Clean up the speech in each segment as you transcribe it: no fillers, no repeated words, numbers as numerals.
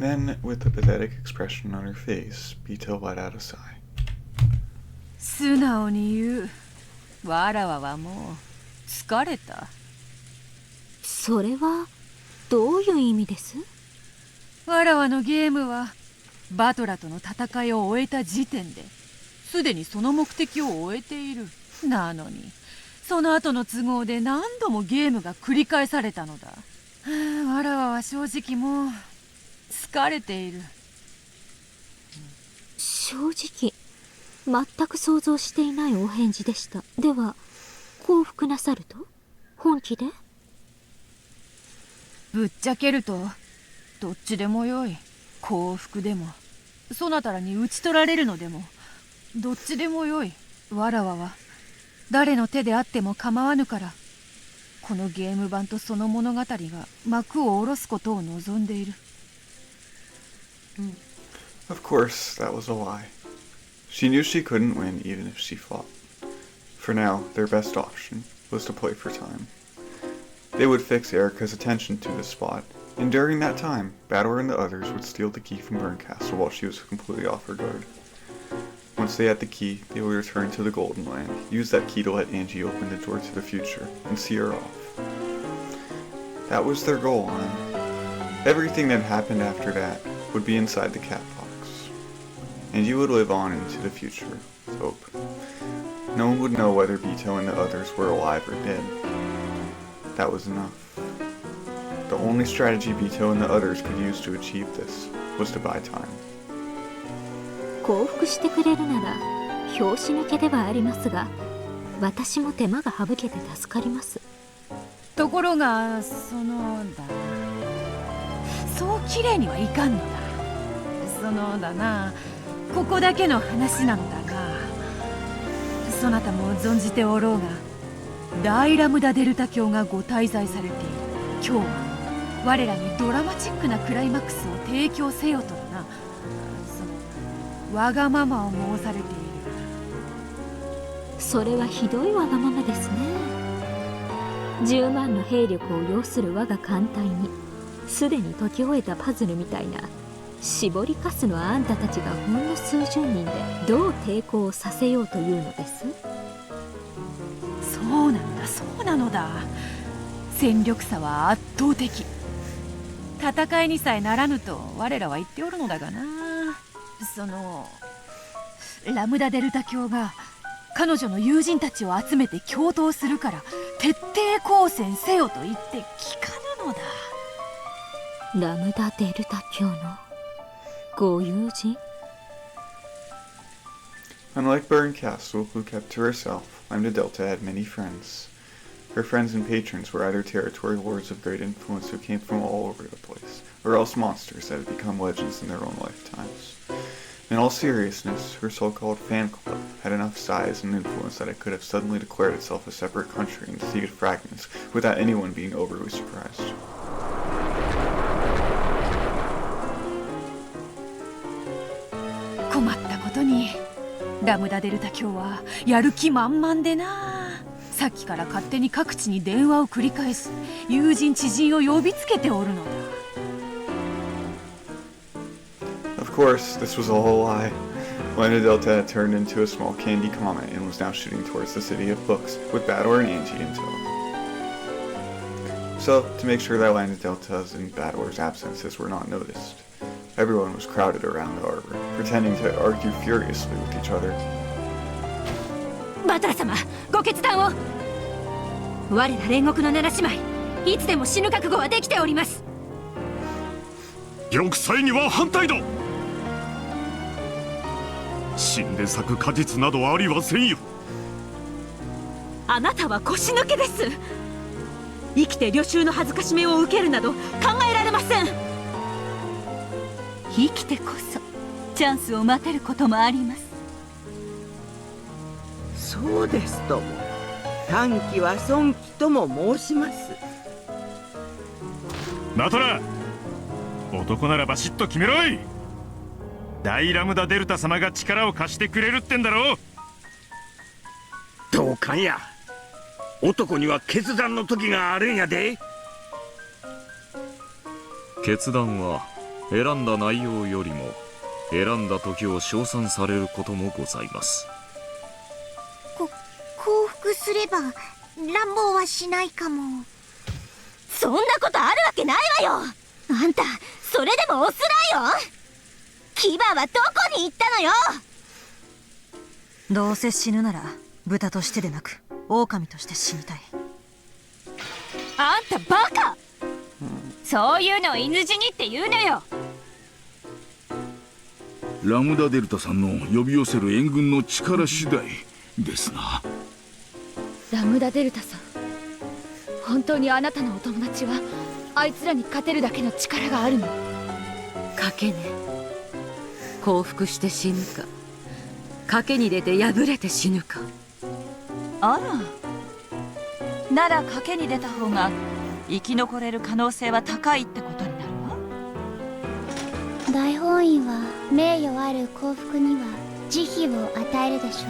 Then, with a pathetic expression on her face, Bito let out a sigh. 素直に言う。わらわはもう疲れた。それはどういう意味です？わらわのゲームはバトラとの戦いを終えた時点ですでにその目的を終えている。なのにその後の都合で何度もゲームが繰り返されたのだ。わらわは正直もう疲れている。正直全く想像していないお返事でした。では降伏なさると？本気で？ぶっちゃけるとどっちでもよい。降伏でもそなたらに討ち取られるのでもどっちでもよい。わらわは誰の手であっても構わぬからこのゲーム版とその物語が幕を下ろすことを望んでいる。Of course, that was a lie. She knew she couldn't win even if she fought. For now, their best option was to play for time. They would fix Erika's attention to the spot, and during that time, Battler and the others would steal the key from Bernkastel while she was completely off her guard. Once they had the key, they would return to the Golden Land, use that key to let Angie open the door to the future, and see her off. That was their goal, and everything that happened after that would be inside the cat box. Angie would live on into the future, with hope. No one would know whether Bito and the others were alive or dead. That was enough. The only strategy Bito and the others could use to achieve this was to buy time. 降伏してくれるなら拍子抜けではありますが、私も手間が省けて助かります。ところがそうきれいにはいかんのだ。ここだけの話なのだが、そなたも存じておろうが大ラムダデルタ教がご滞在されている。今日は我らにドラマチックなクライマックスを提供せよとだな。わがままを申されている。それはひどいわがままですね。10万の兵力を要する我が艦隊にすでに解き終えたパズルみたいな絞りかすのあんたたちがほんの数十人でどう抵抗をさせようというのです？そうなのだ。戦力差は圧倒的。戦いにさえならぬと我らは言っておるのだがな。ラムダデルタ教が彼女の友人たちを集めて共闘するから徹底抗戦せよと言って聞かぬのだ。ラムダデルタ教のご友人？ Unlike Bernkastel, who kept to herself, Lambdadelta had many friends. Her friends and patrons were either territory lords of great influence who came from all over the place, or else monsters that had become legends in their own lifetimes. In all seriousness, her so-called fan club had enough size and influence that it could have suddenly declared itself a separate country and defeated fragments without anyone being overly surprised. 困ったことにラムダデルタ教はやる気満々でな。さっきから勝手に各地に電話を繰り返し友人知人を呼びつけておるのだ。Of course, this was all a lie. Lambdadelta had turned into a small candy comet and was now shooting towards the city of books, with Battler and Ange in tow. So, to make sure that Lambdadelta's and Battler's absences were not noticed, everyone was crowded around the arbor, pretending to argue furiously with each other. バトラ様、ご決断を。我ら煉獄の7姉妹、いつでも死ぬ覚悟はできております。玉砕には反対だ。死んで咲く果実などありはせんよ。あなたは腰抜けです。生きて旅衆の恥ずかしめを受けるなど考えられません。生きてこそチャンスを待てることもあります。そうですとも、短気は損気とも申します。ナトラ、男ならバシッと決めろい。大ラムダデルタ様が力を貸してくれるってんだろう。同感や。男には決断の時があるんやで。決断は選んだ内容よりも選んだ時を称賛されることもございます。降伏すれば乱暴はしないかも。そんなことあるわけないわよ。あんたそれでもオスだよ。牙はどこに行ったのよ。どうせ死ぬなら豚としてでなく狼として死にたい。あんたバカ。そういうのを犬死にって言うのよ。ラムダデルタさんの呼び寄せる援軍の力次第ですな。ラムダデルタさん、本当にあなたのお友達はあいつらに勝てるだけの力があるの？賭けね。降伏して死ぬか、賭けに出て敗れて死ぬか。あら、なら賭けに出た方が生き残れる可能性は高いってことになるわ。大本院は名誉ある降伏には慈悲を与えるでしょ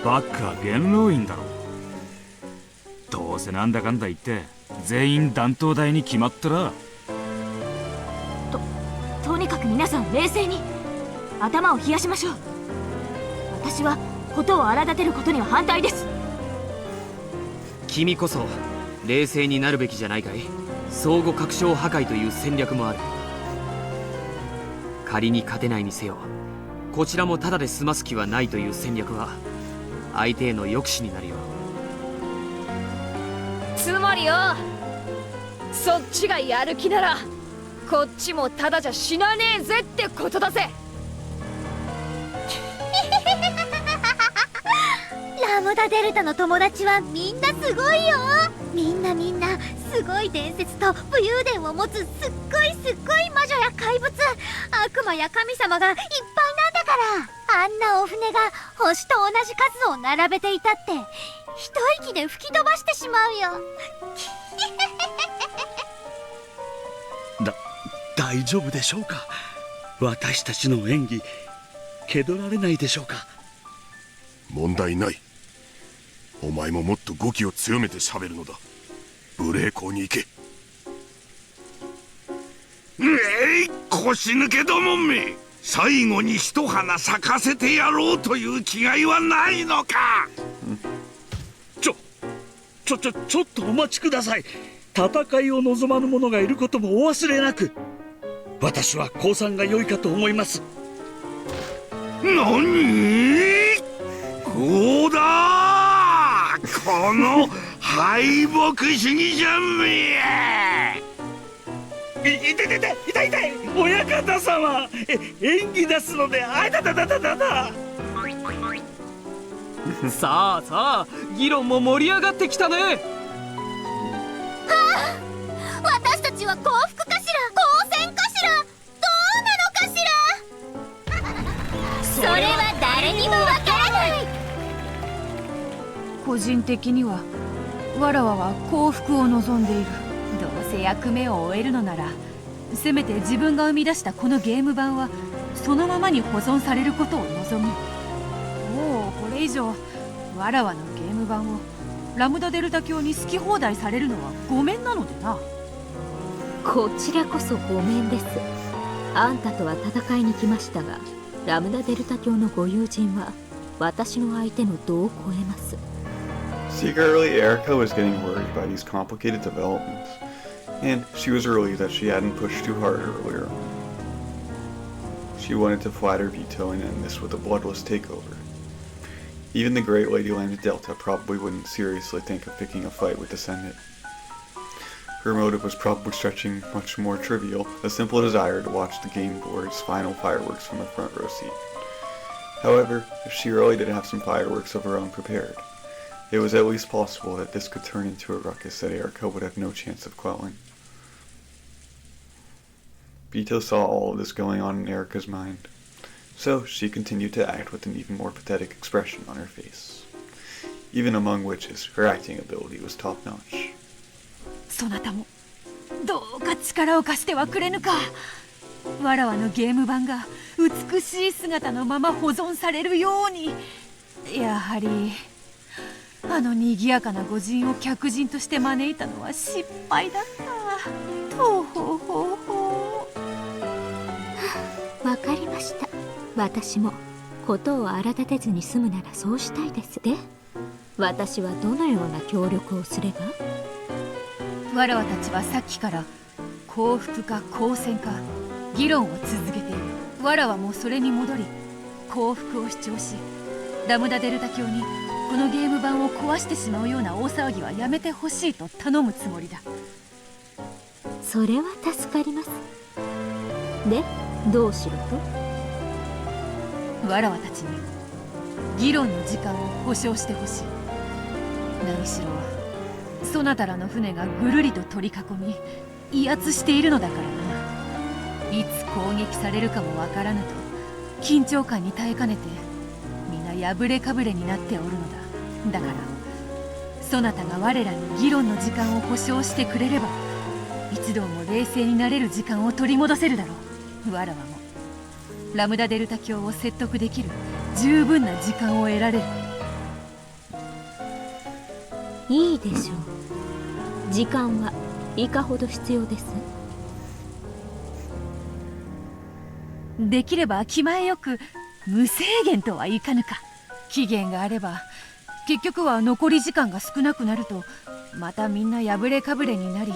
う。バカ元老院だろ。どうせなんだかんだ言って全員断頭台に決まったら。とにかく皆さん冷静に頭を冷やしましょう。私は事を荒立てることには反対です。君こそ冷静になるべきじゃないかい。相互確証破壊という戦略もある。仮に勝てないにせよ、こちらもただで済ます気はないという戦略は相手への抑止になるよ。つまりよ、そっちがやる気ならこっちもただじゃ死なねえぜってことだぜ。ラムダデルタの友達はみんなすごいよ。みんなすごい伝説と武勇伝を持つすっごい魔女や怪物、悪魔や神様がいっぱいなんだから、あんなお船が星と同じ数を並べていたって一息で吹き飛ばしてしまうよ。大丈夫でしょうか。私たちの演技蹴取られないでしょうか。問題ない。お前ももっと語気を強めて喋るのだ。無礼講に行け。腰抜けどもめ、最後に一花咲かせてやろうという気概はないのか。ちょっとお待ちください。戦いを望まぬ者がいることもお忘れなく。私は降参が良いかと思います。何？こうだ！この敗北主義じゃんめ！痛い親方様、演技出すのであだ。さあ議論も盛り上がってきたね。私たちは降伏かしら、降戦かしら、どうなのかしら。それは誰にもわからない。個人的にはわらわは降伏を望んでいる。どうせ役目を終えるのなら、せめて自分が生み出したこのゲーム版はそのままに保存されることを望む。もうこれ以上わらわのゲーム版をラムダデルタ教に好き放題されるのはごめんなのでな。こちらこそごめんです。あんたとは戦いに来ましたが、ラムダデルタ教のご友人は私の相手の度を超えます。 Secretly, Erika was getting worried by these complicated developments, and she was relieved that she hadn't pushed too hard earlier. She wanted to flatter Vito and end this with a bloodless takeover. Even the great Lady Lambdadelta probably wouldn't seriously think of picking a fight with the Senate. Her motive was probably stretching much more trivial, a simple desire to watch the game board's final fireworks from a front row seat. However, if she really did have some fireworks of her own prepared, it was at least possible that this could turn into a ruckus that Erika would have no chance of quelling. Vito saw all of this going on in Erika's mind, so she continued to act with an even more pathetic expression on her face. Even among witches, her acting ability was top-notch. そなたもどうか力を貸してはくれぬか。わらわのゲーム版が美しい姿のまま保存されるように。やはりあの賑やかな御人を客人として招いたのは失敗だった。とほほほ。私もことを荒立てずに済むならそうしたいです。で、私はどのような協力をすれば？わらわたちはさっきから降伏か降戦か議論を続けている。わらわもそれに戻り降伏を主張し、ラムダデルタ教にこのゲーム版を壊してしまうような大騒ぎはやめてほしいと頼むつもりだ。それは助かります。で、どうしろと？わらわたちに議論の時間を保証してほしい。何しろそなたらの船がぐるりと取り囲み威圧しているのだからな。いつ攻撃されるかもわからぬと緊張感に耐えかねて皆破れかぶれになっておるのだ。だからそなたが我らに議論の時間を保証してくれれば一同も冷静になれる時間を取り戻せるだろう。わらわもラムダデルタ教を説得できる十分な時間を得られる。いいでしょう。時間はいかほど必要です？できれば気前よく無制限とはいかぬか。期限があれば結局は残り時間が少なくなるとまたみんな破れかぶれになり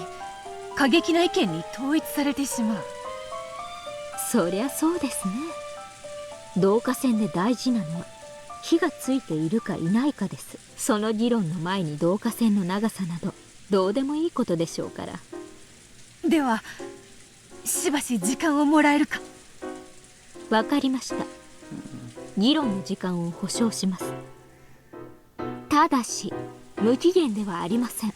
過激な意見に統一されてしまう。そりゃそうですね。導火線で大事なのは火がついているかいないかです。その議論の前に導火線の長さなどどうでもいいことでしょうから。ではしばし時間をもらえるか？わかりました。議論の時間を保証します。ただし無期限ではありません。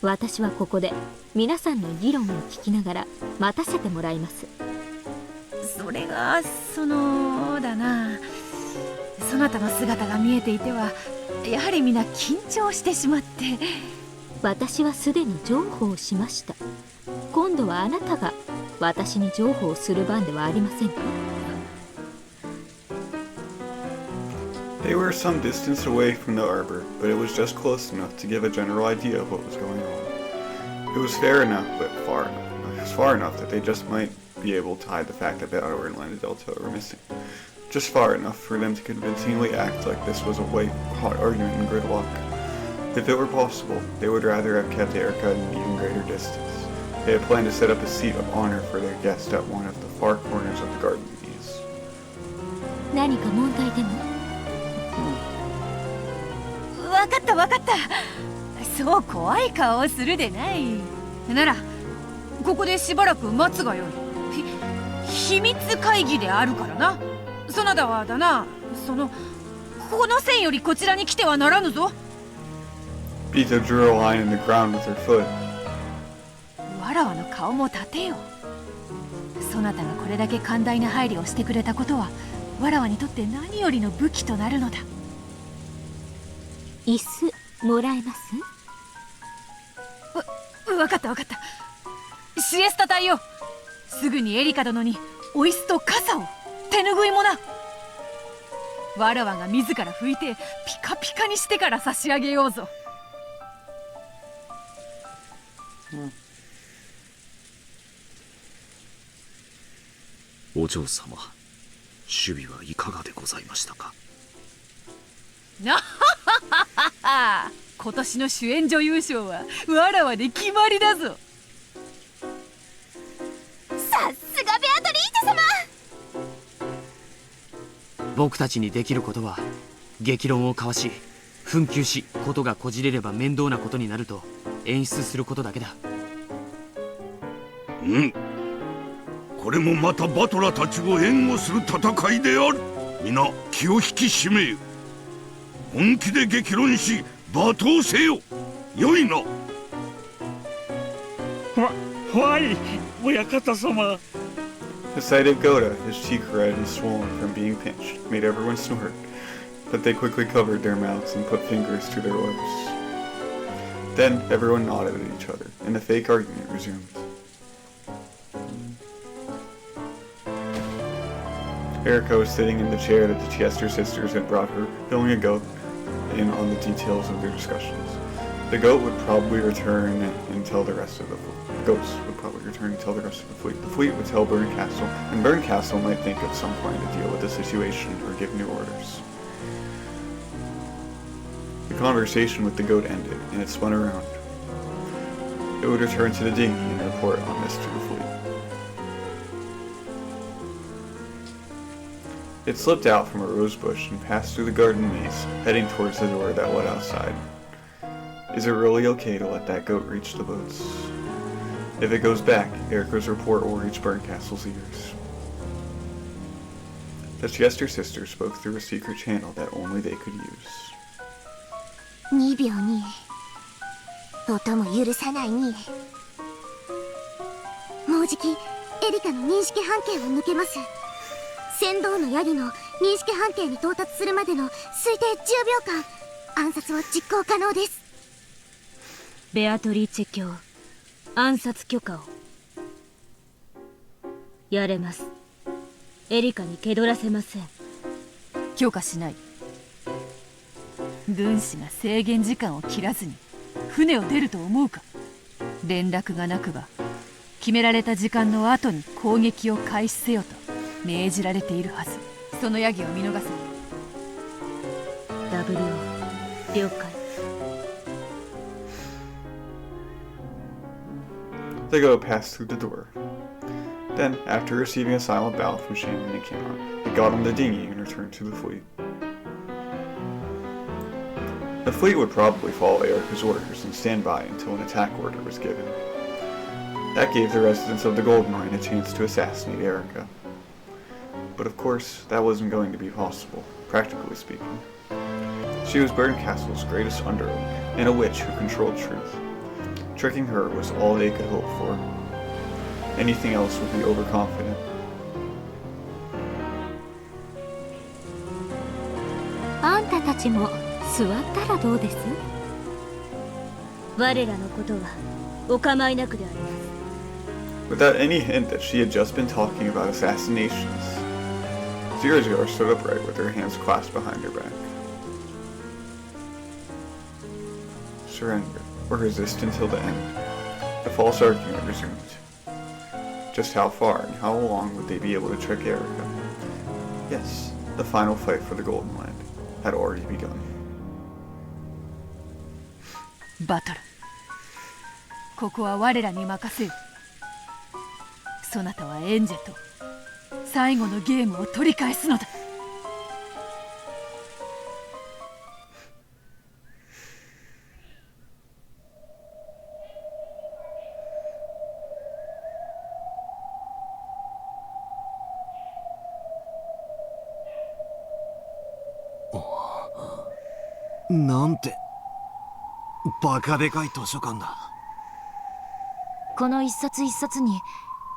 私はここで皆さんの議論を聞きながら待たせてもらいます。それがだな。そなたの姿が見えていてはやはり皆緊張してしまって。私はすでに譲歩をしました。今度はあなたが私に譲歩をする番ではありませんか？ They were some distance away from the arbor, but it was just close enough to give a general idea of what was going on. It was fair enough, but far enough. It was far enough that they just might be able to hide the fact that Battler and Lambdadelta were missing. Just far enough for them to convincingly act like this was a white-hot argument in gridlock. If it were possible, they would rather have kept Erika at an even greater distance. They had planned to set up a seat of honor for their guest at one of the far corners of the garden maze. 何か問題でも？わかったわかった。そう怖い顔をするでない。ならここでしばらく待つがよい。秘密会議であるからな。そなたはだな、この線よりこちらに来てはならぬぞ。Bito drew a line in the ground with her foot. わらわの顔も立てよ。そなたがこれだけ寛大な配慮をしてくれたことはわらわにとって何よりの武器となるのだ。椅子もらえます？わかったわかった。シエスタ隊よ、すぐにエリカ殿にお椅子と傘を、手ぬぐいもな。わらわが自ら拭いてピカピカにしてから差し上げようぞ。お嬢様、守備はいかがでございましたか？なはははは。今年の主演女優賞はわらわで決まりだぞ。さすがベアトリーチェ様。僕たちにできることは激論を交わし紛糾し、ことがこじれれば面倒なことになると演出することだけだ。これもまたバトラたちを援護する戦いである。皆気を引き締めよ。本気で激論し罵倒せよ。よいな。はい、親方様。 The sight of Goda, his cheek red and swollen from being pinched, made everyone snort, but they quickly covered their mouths and put fingers to their lips. Then everyone nodded at each other, and the fake argument resumed. Erika was sitting in the chair that the Chester sisters had brought her, filling a goat in on the details of their discussions. The goat would probably return and and tell the rest of the ghosts would probably return and tell the rest of the fleet. The fleet would tell Bernkastel, and Bernkastel might think of some plan to deal with the situation or give new orders. The conversation with the goat ended, and it spun around. It would return to the dinghy and report on this to the fleet. It slipped out from a rose bush and passed through the garden maze, heading towards the door that led outside. Is it really okay to let that goat reach the boats? If it goes back, Erika's report will reach Bernkastel's ears. The Chester sisters spoke through a secret channel that only they could use. 2秒に音も許さないにもうじきエリカの認識半径を抜けます。船頭のヤギの認識半径に到達するまでの推定10秒間暗殺は実行可能です。ベアトリーチェ卿、暗殺許可を。やれます。エリカに気取らせません。許可しない。軍師が制限時間を切らずに船を出ると思うか。連絡がなくば決められた時間の後に攻撃を開始せよと命じられているはず。そのヤギを見逃せ。 W 了解。 The goat passed through the door. Then, after receiving a silent bow from Shannon and Cameron, it got on the dinghy and returned to the fleet. The fleet would probably follow Erika's orders and stand by until an attack order was given. That gave the residents of the gold mine a chance to assassinate Erika. But of course, that wasn't going to be possible, practically speaking. She was Bernkastel's greatest underling, and a witch who controlled truth. Tricking her was all they could hope for. Anything else would be overconfident. あんたたちも座ったらどうです？我らのことはお構いなくであります。 Without any hint that she had just been talking about assassinations, Zirajar stood upright with her hands clasped behind her back. Surrender, or resist until the end. The false argument resumed. Just how far and how long would they be able to trick Erika? Yes, the final fight for the Golden Land had already begun. バトル、ここは我らに任せよ。そなたはエンジェと最後のゲームを取り返すのだ。なんてバカでかい図書館だ。この一冊一冊に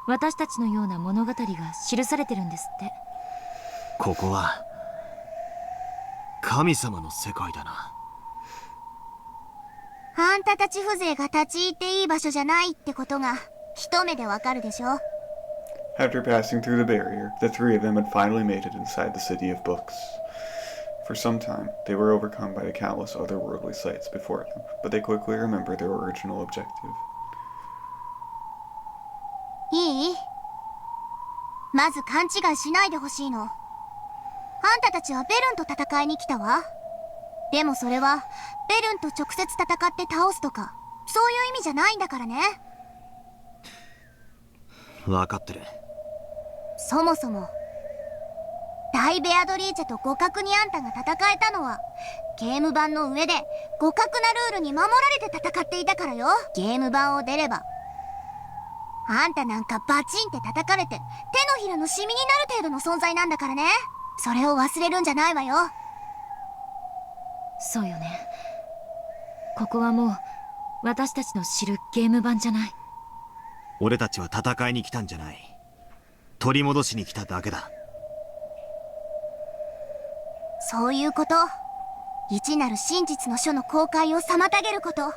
私たちのような物語が記されてるんですって。ここは神様の世界だな。あんたたち風情が立ち入っていい場所じゃないってことが一目でわかるでしょ。 After passing through the barrier, the three of them had finally made it inside the city of books. For some time, they were overcome by the countless otherworldly sights before them, but they quickly remembered their original objective. いい？まず勘違いしないでほしいの。あんたたちはベルンと戦いに来たわ。でもそれはベルンと直接戦って倒すとかそういう意味じゃないんだからね。分かってる。そもそも大ベアドリーチェと互角にあんたが戦えたのはゲーム版の上で互角なルールに守られて戦っていたからよ。ゲーム版を出ればあんたなんかバチンって叩かれて手のひらのシミになる程度の存在なんだからね。それを忘れるんじゃないわよ。そうよね。ここはもう私たちの知るゲーム版じゃない。俺たちは戦いに来たんじゃない。取り戻しに来ただけだ。そういうこと。一なる真実の書の公開を妨げること。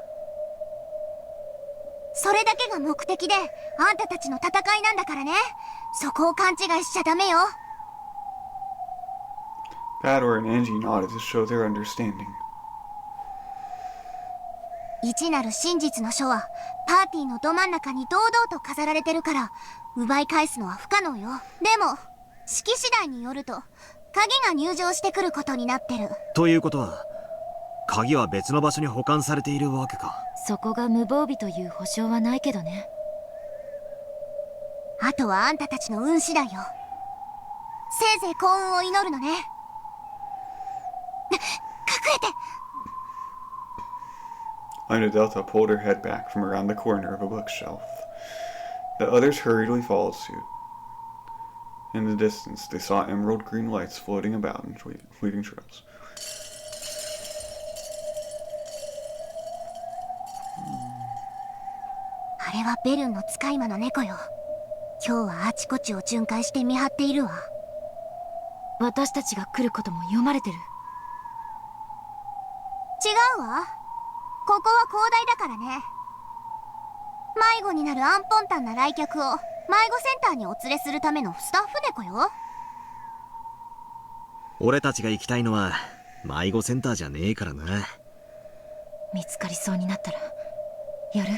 それだけが目的であんたたちの戦いなんだからね。そこを勘違いしちゃダメよ。 Battler and Angie nodded to show their understanding. 一なる真実の書はパーティーのど真ん中に堂々と飾られてるから奪い返すのは不可能よ。でも式次第によると鍵が入場してくることになってる。ということは鍵は別の場所に保管されているわけか。そこが無防備という保証はないけどね。あとはあんたたちの運次第よ。せいぜい幸運を祈るのね。隠れて。Lambdadelta pulled her head back from around the corner of a bookshelf. The others hurriedly followed suit. In the distance, they saw emerald green lights floating about in fleeting trails. That was Bernkastelの使い魔の猫よ。今日はあちこちを巡回して見張っているわ。私たちが来ることも読まれてる。違うわ。ここは広大だからね。迷子になるアンポンタンな来客を迷子センターにお連れするためのスタッフ猫よ。俺たちが行きたいのは迷子センターじゃねえからな。見つかりそうになったらやる？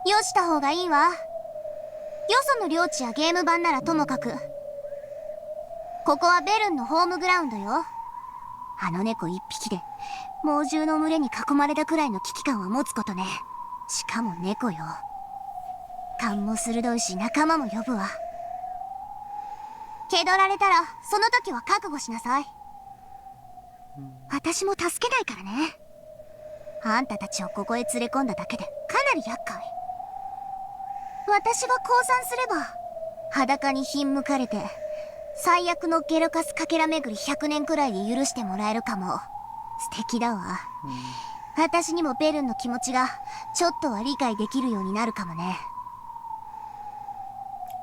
よした方がいいわ。よその領地やゲーム版ならともかく、ここはベルンのホームグラウンドよ。あの猫一匹で猛獣の群れに囲まれたくらいの危機感は持つことね。しかも猫よ。勘も鋭いし仲間も呼ぶわ。気取られたらその時は覚悟しなさい。私も助けないからね。あんたたちをここへ連れ込んだだけでかなり厄介。私が降参すれば裸にひんむかれて最悪のゲルカスかけら巡り100年くらいで許してもらえるかも。素敵だわ。私にもベルンの気持ちがちょっとは理解できるようになるかもね。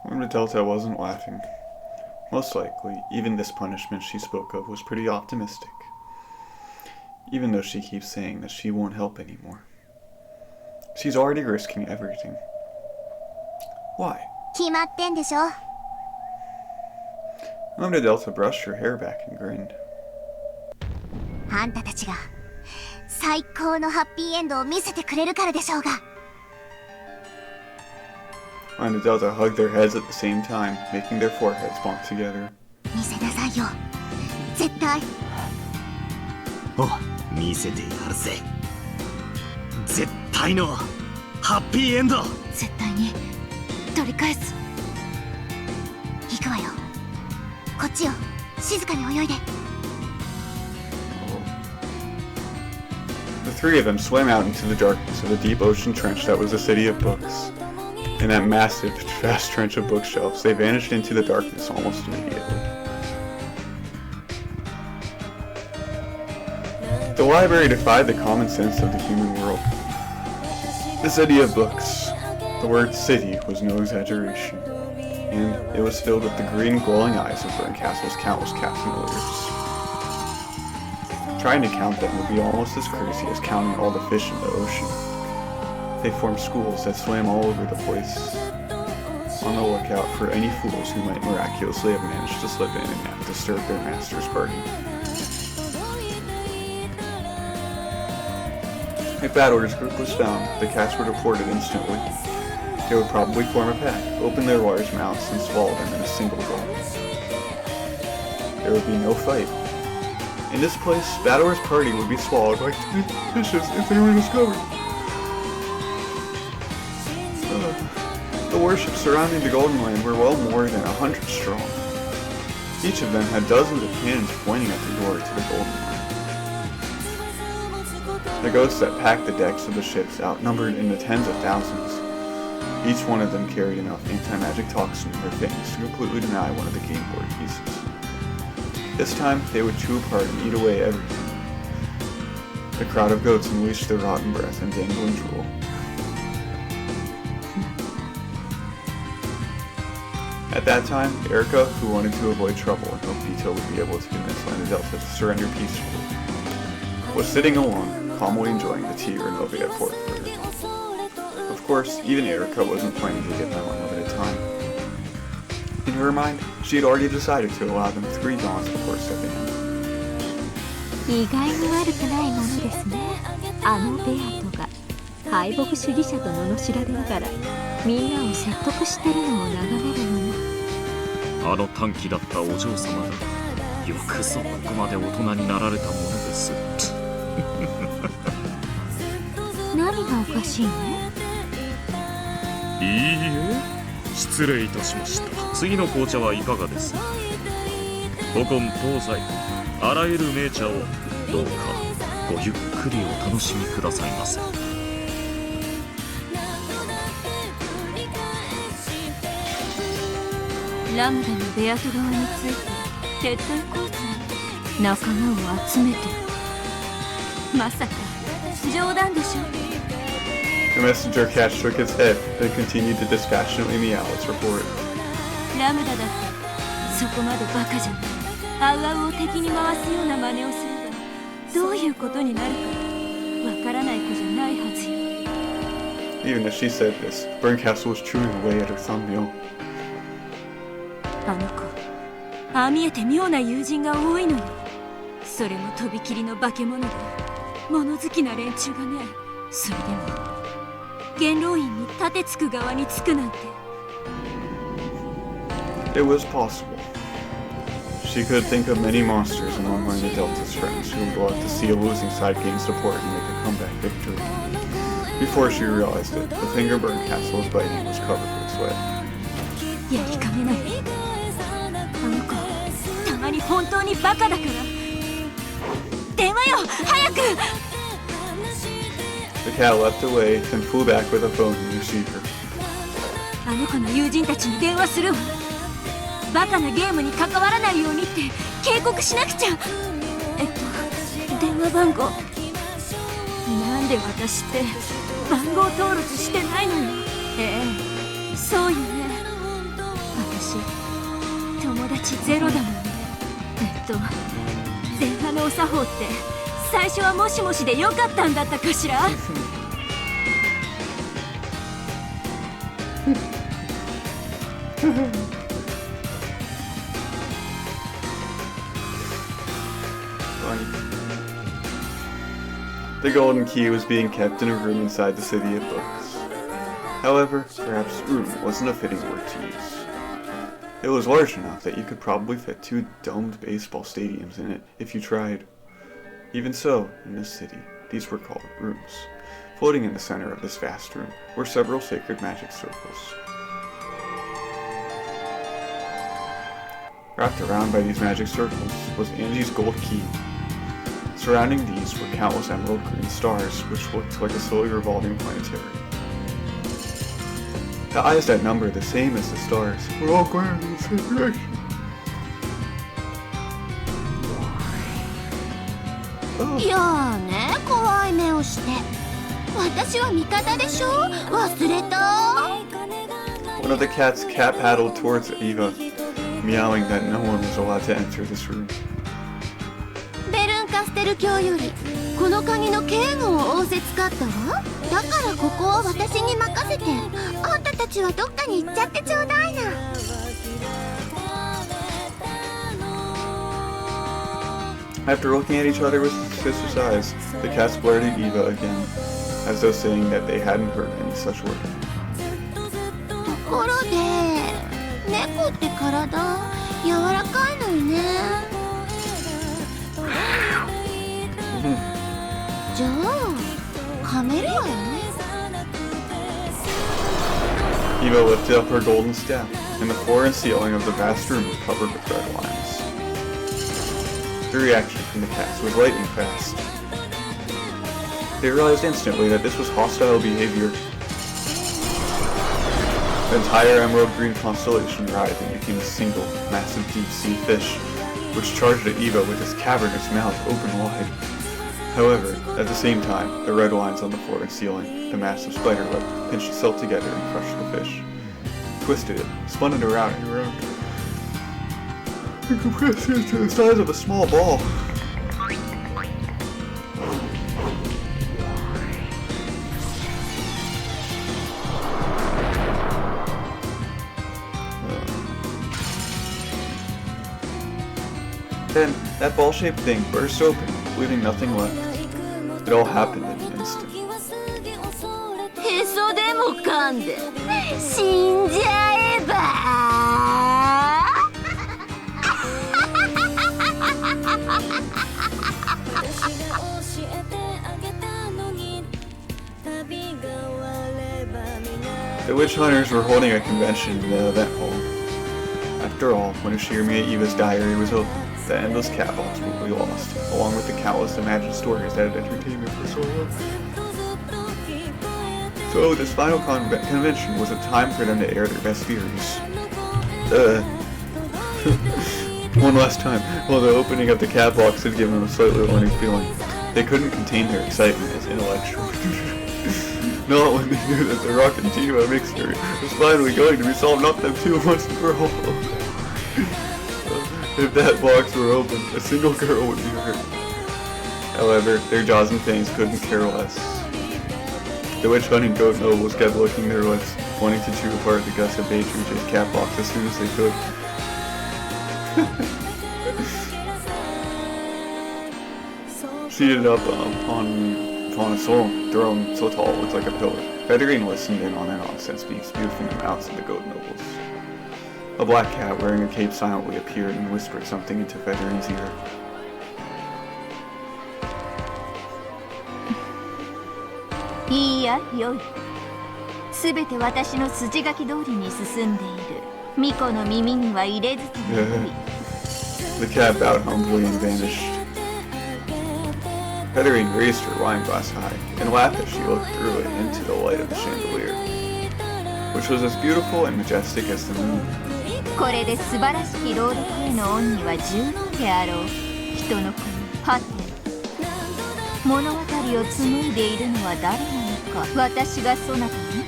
Lambdadelta wasn't laughing. Most likely, even this punishment she spoke of was pretty optimistic. Even though she keeps saying that she won't help anymore. She's already risking everything. Why? 決まってんでしょ。Lambdadelta brushed her hair back and grinned. あんたたちが最高のハッピーエンドを見せてくれるからでしょうが。Lambdadelta hugged their heads at the same time, making their foreheads bump together. 見せなさいよ。絶対。お、見せてやるぜ。絶対のハッピーエンド。絶対に取り返す。行くわよ。こっちよ。静かに泳いで。The three of them swam out into the darkness of a deep ocean trench that was the city of books. In that massive, vast trench of bookshelves, they vanished into the darkness almost immediately. The library defied the common sense of the human world. The city of books. The word city was no exaggeration, and it was filled with the green glowing eyes of Bernkastel's countless cat familiars. Trying to count them would be almost as crazy as counting all the fish in the ocean. They formed schools that swam all over the place, on the lookout for any fools who might miraculously have managed to slip in and have disturbed their master's party. If Battler's group was found, the cats were deported instantly. They would probably form a pack, open their large mouths, and swallow them in a single gulp. There would be no fight. In this place, Battler's party would be swallowed like fishes if they were discovered. The warships surrounding the Golden Land were well more than 100 strong. Each of them had dozens of cannons pointing at the door to the Golden Land. The ghosts that packed the decks of the ships outnumbered in the tens of thousands. Each one of them carried enough anti-magic toxin in their fangs to completely deny one of the game board pieces. This time, they would chew apart and eat away everything. The crowd of goats unleashed their rotten breath and dangling drool. At that time, Erika, who wanted to avoid trouble and hoped Vito would be able to convince Lambdadelta to surrender peacefully, was sitting alone, calmly enjoying the tea Renova had poured for her. Of course, even Erika wasn't planning to give them unlimited time. In her mind, she had already decided to allow them 3 dawns before stepping in. 意外に悪くないものですね。あのベアトが敗北主義者と罵られながらみんなを説得してるのを眺めるのも。あの短気だったお嬢様がよくぞここまで大人になられたものです。何がおかしいの？いいえ、失礼いたしました。次の紅茶はいかがです？古今東西あらゆる名茶をどうかごゆっくりお楽しみくださいませ。ラムダのベアト側について徹底交通仲間を集めて。まさか冗談でしょ。 The messenger cat shook his head, then continued to dispassionately meow its report. ラムダだってそこまでバカじゃない。アウアウを敵に回すような真似をすればどういうことになるかわからない子じゃないはずよ。 Even as she said this, Bernkastel was chewing away at her thumbnail. あの子、ああ見えて妙な友人が多いのよ。それもとびきりの化け物で物好きな連中がね。それでも元老院に盾つく側につくなんて。 It was possible. She could think of many monsters among one of the Delta's friends who would love to see a losing side gain support and make a comeback victory. Before she realized it, the finger Bernkastel was biting was covered with sweat. やりかねない。あの子、たまに本当にバカだから。電話よ、早く。 The cat leapt away, then flew back with a phone in the receiver. あの子の友人たちに電話するわ。バカなゲームに関わらないようにって警告しなくちゃ。電話番号。なんで私って番号登録してないのよ。そうよね。私友達ゼロだもんね。電話のお作法って最初はもしもしでよかったんだったかしら。The golden key was being kept in a room inside the city of books. However, perhaps room wasn't a fitting word to use. It was large enough that you could probably fit 2 domed baseball stadiums in it if you tried. Even so, in this city, these were called rooms. Floating in the center of this vast room were several sacred magic circles. Wrapped around by these magic circles was Angie's gold key. Surrounding these were countless emerald green stars, which looked like a slowly revolving planetary. The eyes that numbered the same as the stars were all glaring in the same direction. Oh. いやーね、怖い目をして。私は味方でしょ？忘れた？ One of the cats cat-paddled towards Eva, meowing that no one was allowed to enter this room. ベルンカステル卿よりこの鍵の警護を仰せつかったわ。だからここを私に任せて、あんたたちはどっかに行っちゃってちょうだいな。After looking at each other with suspicious eyes, the cats glared at Eva again, as though saying that they hadn't heard any such word. ところで、猫って体柔らかいのよね。じゃあ噛めるわよね。 Eva lifted up her golden staff, and the floor and ceiling of the vast room were covered with red lines. The reaction from the cats was lightning fast. They realized instantly that this was hostile behavior. The entire emerald green constellation writhed and became a single, massive deep-sea fish, which charged at Eva with its cavernous mouth open wide. However, at the same time, the red lines on the floor and ceiling, the massive spider web, pinched itself together and crushed the fish. Twisted it, spun it around and around, and compressed it to the size of a small ball. Then, that ball-shaped thing burst open, leaving nothing left. It all happened in an instant. へそでも噛んで死んじゃえば。The witch hunters were holding a convention in the event hall. After all, when Ushirimiya Eva's diary was opened, the endless cat box would be lost, along with the countless imagined stories that had entertained me for so long. So this final convention was a time for them to air their best theories. One last time, while the opening of the cat box had given them a slightly alarming feeling, they couldn't contain their excitement as intellectual. Not when they knew that the Rock and Tima mixture was finally going to be solved, not them two once and for all. If that box were open, a single girl would be hurt. However, their jaws and fangs couldn't care less. The witch hunting goat nobles kept licking their lips, wanting to chew apart the guts of Beatrice's cat box as soon as they could. Seated up on a throne so tall it looked like a pillar, Federine listened in on their nonsense being spewed from the mouths of the goat nobles. A black cat wearing a cape silently appeared and whispered something into Federine's ear. いいや、よい。すべて私の筋書き通りに進んでいる。巫女の耳には入れずともよい。The cat bowed humbly and vanished. Federine raised her wine glass high and laughed as she looked through it into the light of the chandelier, which was as beautiful and majestic as the moon. これで素晴らしき朗読への恩には十分であろう。人の国、はて。物語を紡いでいるのは誰なのか。私がそなたに、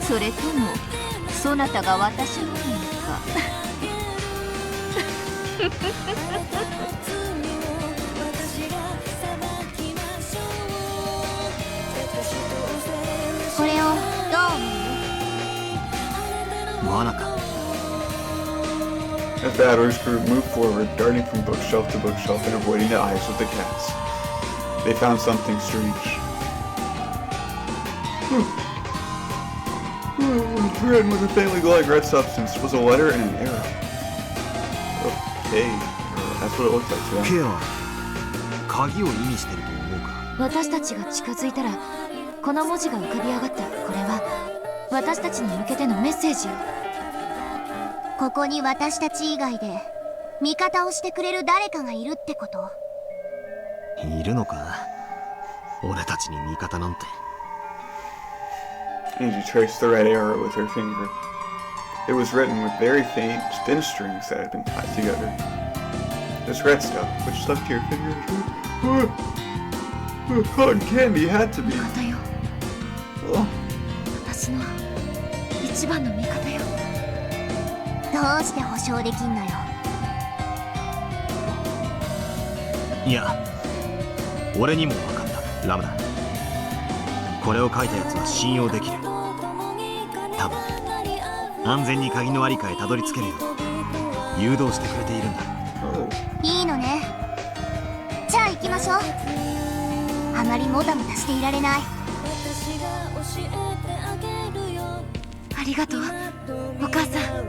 それともそなたが私なのか。これをどう思う？罠か。As the Battlers group moved forward, darting from bookshelf to bookshelf and avoiding the eyes of the cats, they found something strange. Written with a faintly glowing red substance was a letter and an arrow. Okay, that's what it looked like to them. ケア、鍵を意味してると思うか。私たちが近づいたらこの文字が浮かび上がった。これは私たちに向けてのメッセージよ。ここに私たち以外で味方をしてくれる誰かがいるってこと？いるのか？俺たちに味方なんて。Angie traced the red arrow with her finger. It was written with very faint, thin strings that had been tied together. This red stuff, which stuck to your finger, cotton candy had to be. 味方よ。私の一番の味方よ。どうして保証できんのよ。いや、俺にも分かった。ラムだ。これを書いたやつは信用できる。多分安全に鍵の在りかへたどり着けるよう誘導してくれているんだ。いいのね。じゃあ行きましょう。あまりもたもたしていられない。ありがとう、お母さん。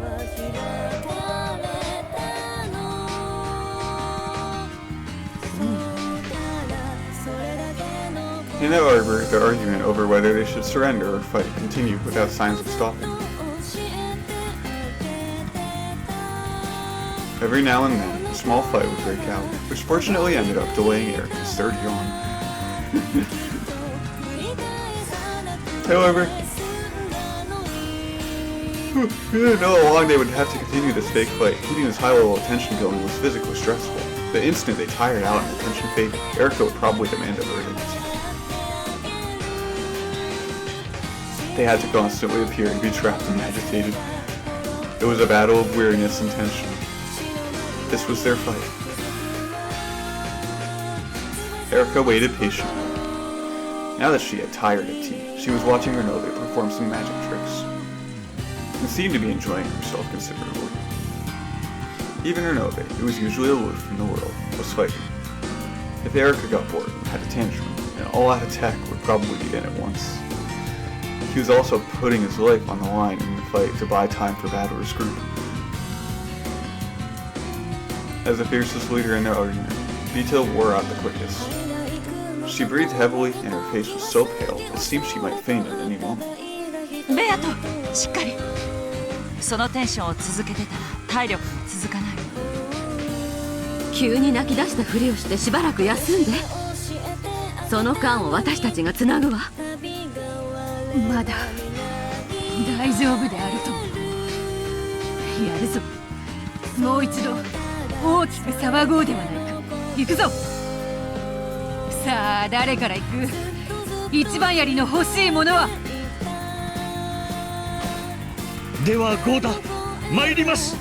In the arbor, the argument over whether they should surrender or fight continued without signs of stopping. Every now and then, a small fight would break out, which fortunately ended up delaying Erika's third yawn. However, we didn't know how long they would have to continue this fake fight. Keeping this high level of tension going was physically stressful. The instant they tired out and the tension faded, Erika would probably demand a verdict. They had to constantly appear and be trapped and agitated. It was a battle of weariness and tension. This was their fight. Erika waited patiently. Now that she had tired of tea, she was watching Renobe perform some magic tricks, and seemed to be enjoying herself considerably. Even Renobe, who was usually aloof from the world, was fighting. If Erika got bored and had a tantrum, an all-out attack would probably begin at once. He was also putting his life on the line in the fight to buy time for Battler's group. As the fiercest leader in their argument, Vito wore out the quickest. She breathed heavily and her face was so pale it seemed she might faint at any moment. ベアト、しっかり。そのテンションを続けてたら体力が続かない。急に泣き出したふりをしてしばらく休んで。その間を私たちがつなぐわ。まだ大丈夫であると思う。やるぞ。もう一度大きく騒ごうではないか。行くぞ。さあ誰から行く？一番槍の欲しいものは。ではゴーダ、参ります。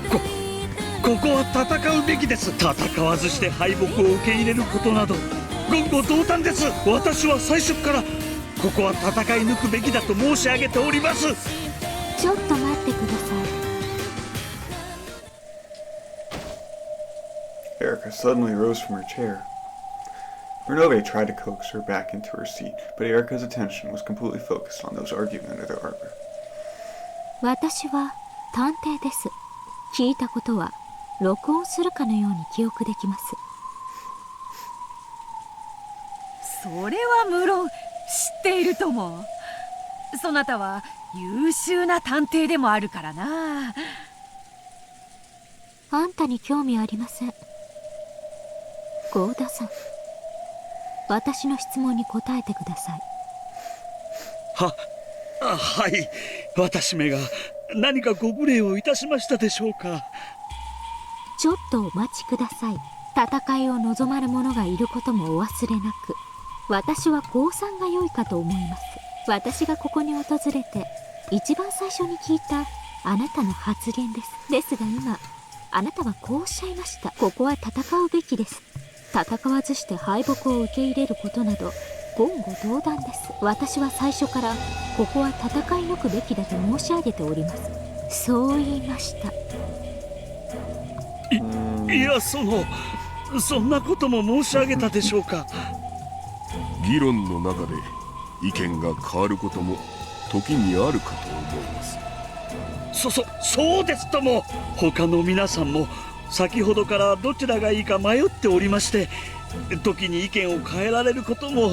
ここは戦うべきです。戦わずして敗北を受け入れることなど言語道断です。私は最初からここは戦い抜くべきだと申し上げております。ちょっと待ってください。Erika suddenly rose from her chair. Renove tried to coax her back into her seat, but Erika's attention was completely focused on those arguing under their arbor. 私は探偵です。聞いたことは録音するかのように記憶できます。それは無論知っているとも。そなたは優秀な探偵でもあるからな。あんたに興味ありません。ゴーダさん、私の質問に答えてください。はい、私めが何かご無礼をいたしましたでしょうか。ちょっとお待ちください。戦いを望まる者がいることもお忘れなく。私は降参が良いかと思います。私がここに訪れて一番最初に聞いたあなたの発言です。ですが今あなたはこうおっしゃいました。ここは戦うべきです。戦わずして敗北を受け入れることなど言語道断です。私は最初からここは戦い抜くべきだと申し上げております。そう言いました。いや、そんなことも申し上げたでしょうか。議論の中で意見が変わることも時にあるかと思います。そうですとも。他の皆さんも先ほどからどちらがいいか迷っておりまして、時に意見を変えられることも。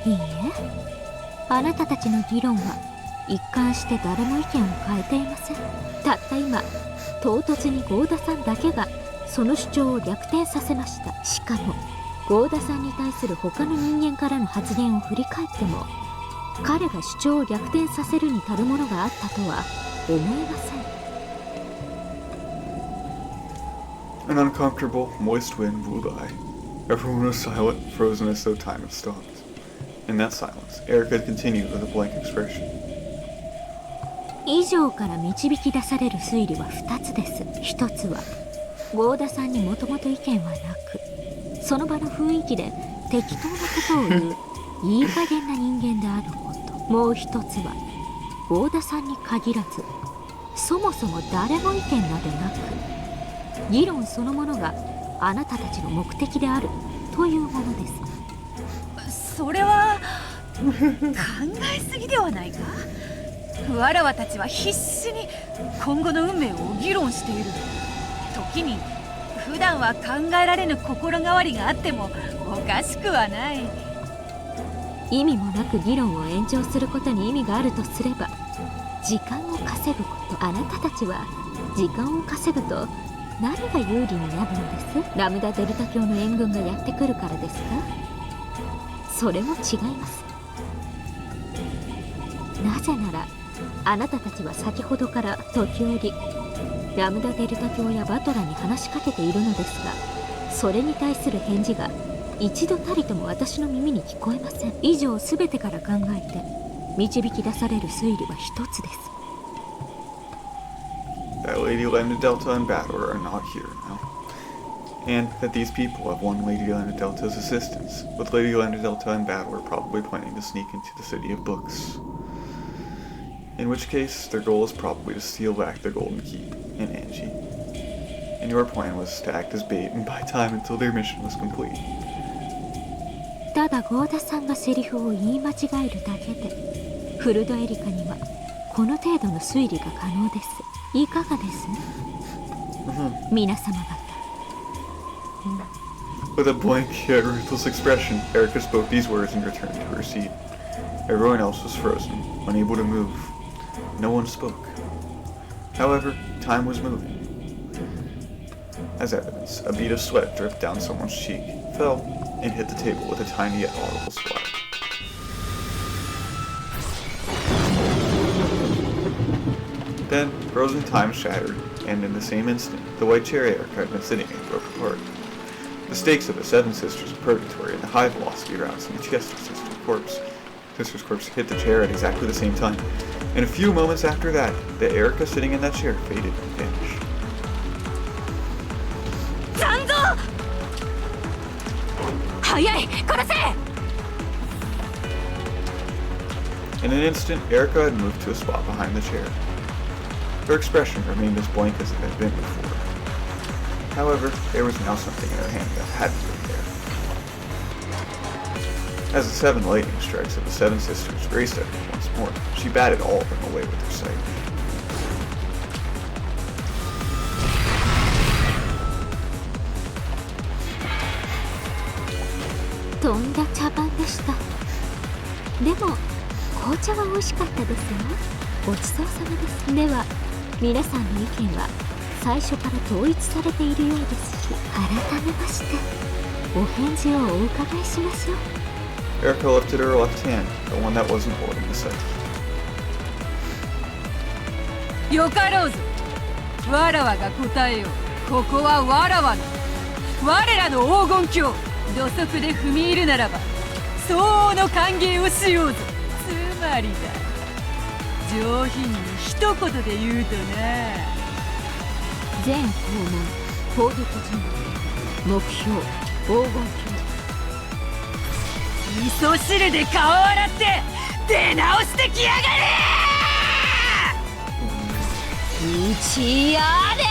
いいえ、あなたたちの議論は一貫して誰も意見を変えていません。たった今唐突にゴーダさんだけがその主張を逆転させました。しかもゴーダさんに対する他の人間からの発言を振り返っても彼が主張を逆転させるに足るものがあったとは思えません。 An uncomfortable, moist wind blew by. Everyone was silent, frozen as though time had stopped. In that silence, Erika continued with a blank expression. 以上から導き出される推理は2つです。1つはゴーダさんにもともと意見はなく、その場の雰囲気で適当なことを言ういい加減な人間であること。もう1つはゴーダさんに限らずそもそも誰も意見などなく、議論そのものがあなたたちの目的であるというものです。それは考えすぎではないか。わらわたちは必死に今後の運命を議論している。時に普段は考えられぬ心変わりがあってもおかしくはない。意味もなく議論を延長することに意味があるとすれば時間を稼ぐこと。あなたたちは時間を稼ぐと何が有利になるのです？ラムダデルタ教の援軍がやってくるからですか？それも違います。なぜならあなたたちは先ほどから時折ラムダデルタ教やバトラに話しかけているのですが、それに対する返事が一度たりとも私の耳に聞こえません。以上すべてから考えて導き出される推理は一つです。That Lady Lambdadelta and Battler are not here now, and that these people have won Lady Lambdadelta's assistance, with Lady Lambdadelta and Battler probably planning to sneak into the City of Books. In which case, their goal is probably to steal back the Golden Key and Angie. and your plan was to act as bait and buy time until their mission was complete. ただゴーダさんがセリフを言い間違えるだけでフルドエリカにはこの程度の推理が可能です。いかがです？皆様方。With a blank yet ruthless expression, Erika spoke these words and returned to her seat. Everyone else was frozen, unable to move. No one spoke. However, time was moving. As evidence, a bead of sweat dripped down someone's cheek, fell, and hit the table with a tiny yet audible splash. Then, frozen time shattered, and in the same instant, the white chair Erika had been sitting in broke apart. The stakes of the Seven Sisters of Purgatory and the high velocity rounds in the Chester sister's corpse hit the chair at exactly the same time, and a few moments after that, the Erika sitting in that chair faded and vanished. Zanzo! Hayai! Korase! In an instant, Erika had moved to a spot behind the chair. Her expression remained as blank as it had been before. However, there was now something in her hand that hadn't been there. As the 7 lightning strikes of the Seven Sisters raced at her once more, she batted all of them away with her sight. とんだ茶番でした。でも紅茶は美味しかったですよ。ごちそうさまです。では皆さんの意見は最初から統一されているようですし、改めましてお返事をお伺いしましょう。 Erika lifted her left hand, the one that wasn't holding the sight. よかろうぞ。わらわが答えよう。ここはわらわの我らの黄金鏡。土足で踏み入るならば相応の歓迎をしようぞ。つまりだ、上品に一言で言うとな、全校門攻撃陣目標黄金鏡。味噌汁で顔を洗って出直してきやがれ。日やれ。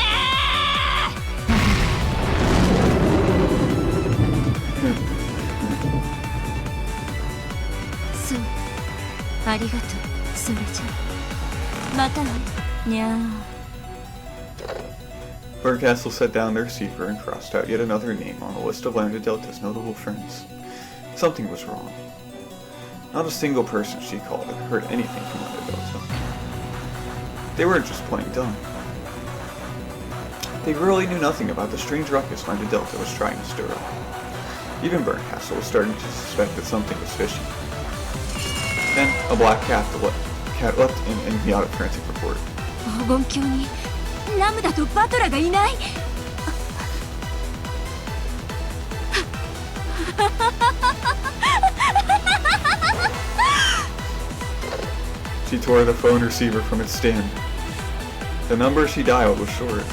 そう、ありがとう、それじゃまたね、にゃー。 Bernkastel set down the receiver and crossed out yet another name on the list of Lambdadelta's notable friends. Something was wrong. Not a single person she called had heard anything from Lambdadelta. They weren't just plain dumb. They really knew nothing about the strange ruckus Lambdadelta was trying to stir up. Even Bernkastel was starting to suspect that something was fishy. Then, a black cat leapt in and meowed at frantic report. 黄金鏡にラムダとバトラがいない。She tore the phone receiver from its stand. The number she dialed was short.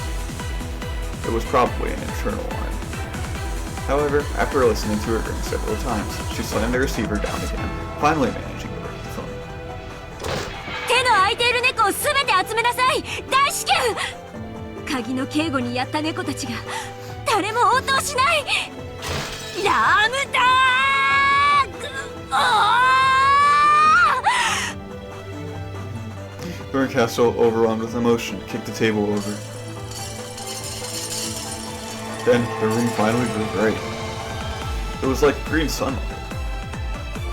It was probably an internal line. However, after listening to it ring several times, she slammed the receiver down again, finally managing to break the phone. 手の空いている猫をすべて集めなさい。大至急。鍵の警護にやった猫たちが誰も応答しない。ラムダーグ。Bernkastel, overwhelmed with emotion, kicked the table over. Then, the room finally grew bright. It was like green sunlight.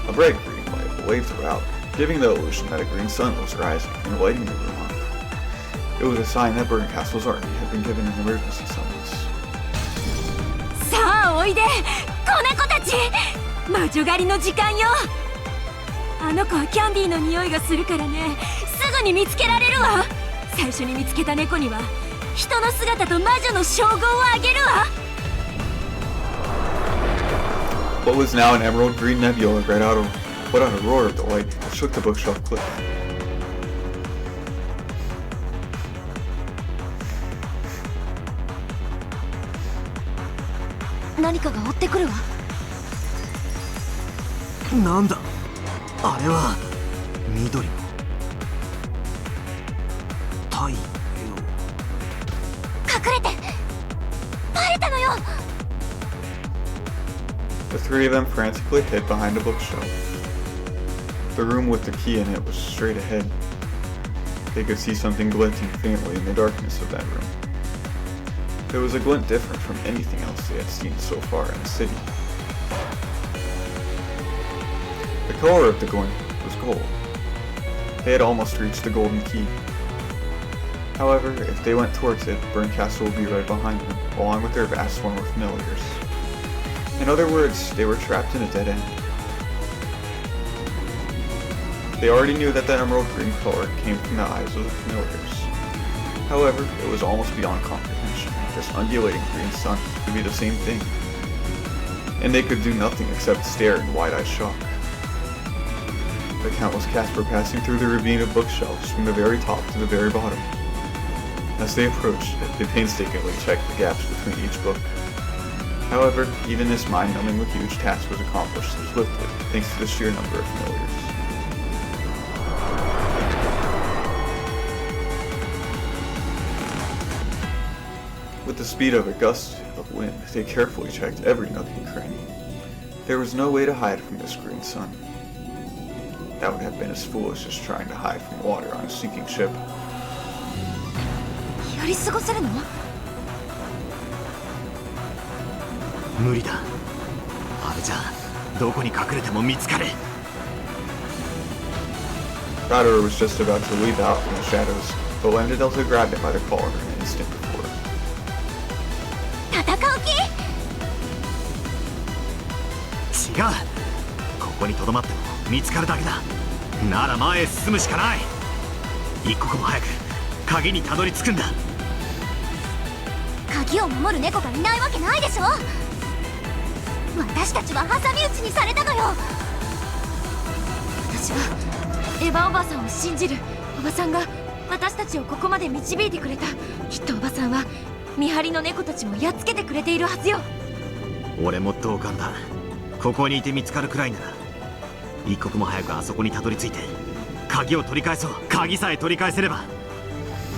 A bright green light waved throughout, giving the illusion that a green sun was rising and lighting the room up. It was a sign that Bernkastel's army had been given an emergency summons. さあおいで、子猫たち。魔女狩りの時間よ。あの子はキャンディーの匂いがするからね。すぐに見つけられるわ。最初に見つけた猫には人の姿と魔女の称号をあげるわ。 What was now an emerald green nebula let out a roar of delight that shook the bookshelf cliff. 何かが追ってくるわ。なんだあれは。緑の太陽。隠れて。The three of them frantically hid behind a bookshelf. The room with the key in it was straight ahead. They could see something glinting faintly in the darkness of that room. It was a glint different from anything else they had seen so far in the city. The color of the glint was gold. They had almost reached the golden key. However, if they went towards it, Bernkastel would be right behind them, along with their vast swarm of familiars. In other words, they were trapped in a dead end. They already knew that the emerald green color came from the eyes of the familiars. However, it was almost beyond comprehension that this undulating green sun could be the same thing. And they could do nothing except stare in wide-eyed shock. The countless cats were passing through the ravine of bookshelves from the very top to the very bottom. As they approached it, they painstakingly checked the gaps between each book. However, even this mind-numbingly huge task was accomplished swiftly thanks to the sheer number of familiars. With the speed of a gust of wind, they carefully checked every nook and cranny. There was no way to hide from this green sun. That would have been as foolish as trying to hide from water on a sinking ship. やり過ごせるの？無理だ。あれじゃどこに隠れても見つかる。Battler was just about to leap out from the shadows, but Lambdadelta grabbed him by the collar an instant before. 戦う気？違う。ここにとどまっても見つかるだけだ。なら前へ進むしかない。一刻も早く鍵にたどり着くんだ。鍵を守る猫がいないわけないでしょ。私たちは挟み撃ちにされたのよ。私はエヴァおばさんを信じる。おばさんが私たちをここまで導いてくれた。きっとおばさんは見張りの猫たちもやっつけてくれているはずよ。俺も同感だ。ここにいて見つかるくらいなら一刻も早くあそこにたどり着いて鍵を取り返そう。鍵さえ取り返せれば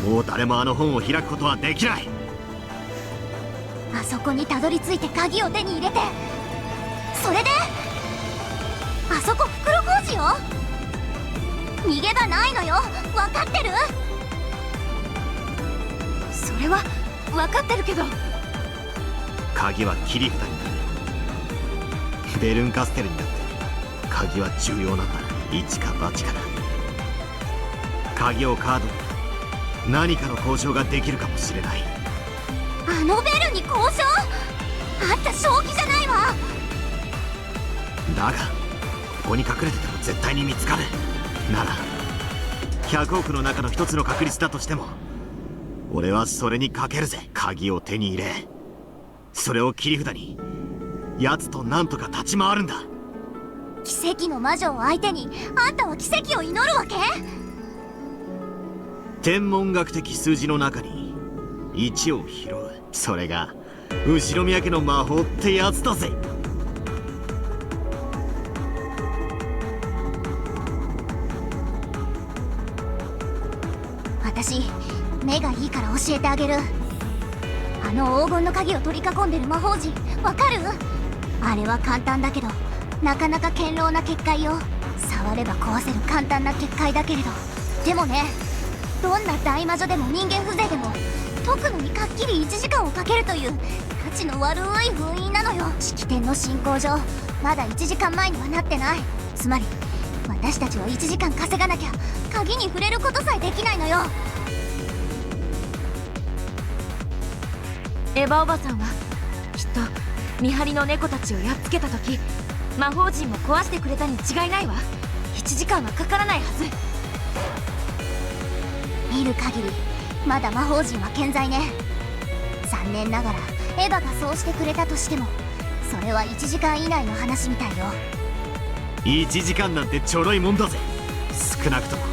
もう誰もあの本を開くことはできない。あそこにたどり着いて鍵を手に入れて、それであそこ袋小路よ。逃げ場ないのよ。分かってる？それは分かってるけど。鍵は切り札になる。ベルンカステルになって鍵は重要なんだ。一か八かな。鍵をカードに何かの交渉ができるかもしれない。あのベルに交渉？あんた正気じゃないわ。だがここに隠れてても絶対に見つかる。なら100億の中の一つの確率だとしても俺はそれにかけるぜ。鍵を手に入れ、それを切り札に奴となんとか立ち回るんだ。奇跡の魔女を相手にあんたは奇跡を祈るわけ？天文学的数字の中に1を拾う。それが後ろ宮家の魔法ってやつだぜ。私目がいいから教えてあげる。あの黄金の鍵を取り囲んでる魔法陣わかる？あれは簡単だけどなかなか堅牢な結界よ。触れば壊せる簡単な結界だけれど、でもね、どんな大魔女でも人間風情でも解くのにかっきり1時間をかけるというたちの悪い封印なのよ。式典の進行上まだ1時間前にはなってない。つまり私たちは1時間稼がなきゃ鍵に触れることさえできないのよ。エヴァおばさんはきっと見張りの猫たちをやっつけた時魔法陣も壊してくれたに違いないわ。1時間はかからないはず。見る限りまだ魔法陣は健在ね。残念ながらエヴァがそうしてくれたとしてもそれは1時間以内の話みたいよ。1時間なんてちょろいもんだぜ。少なくとも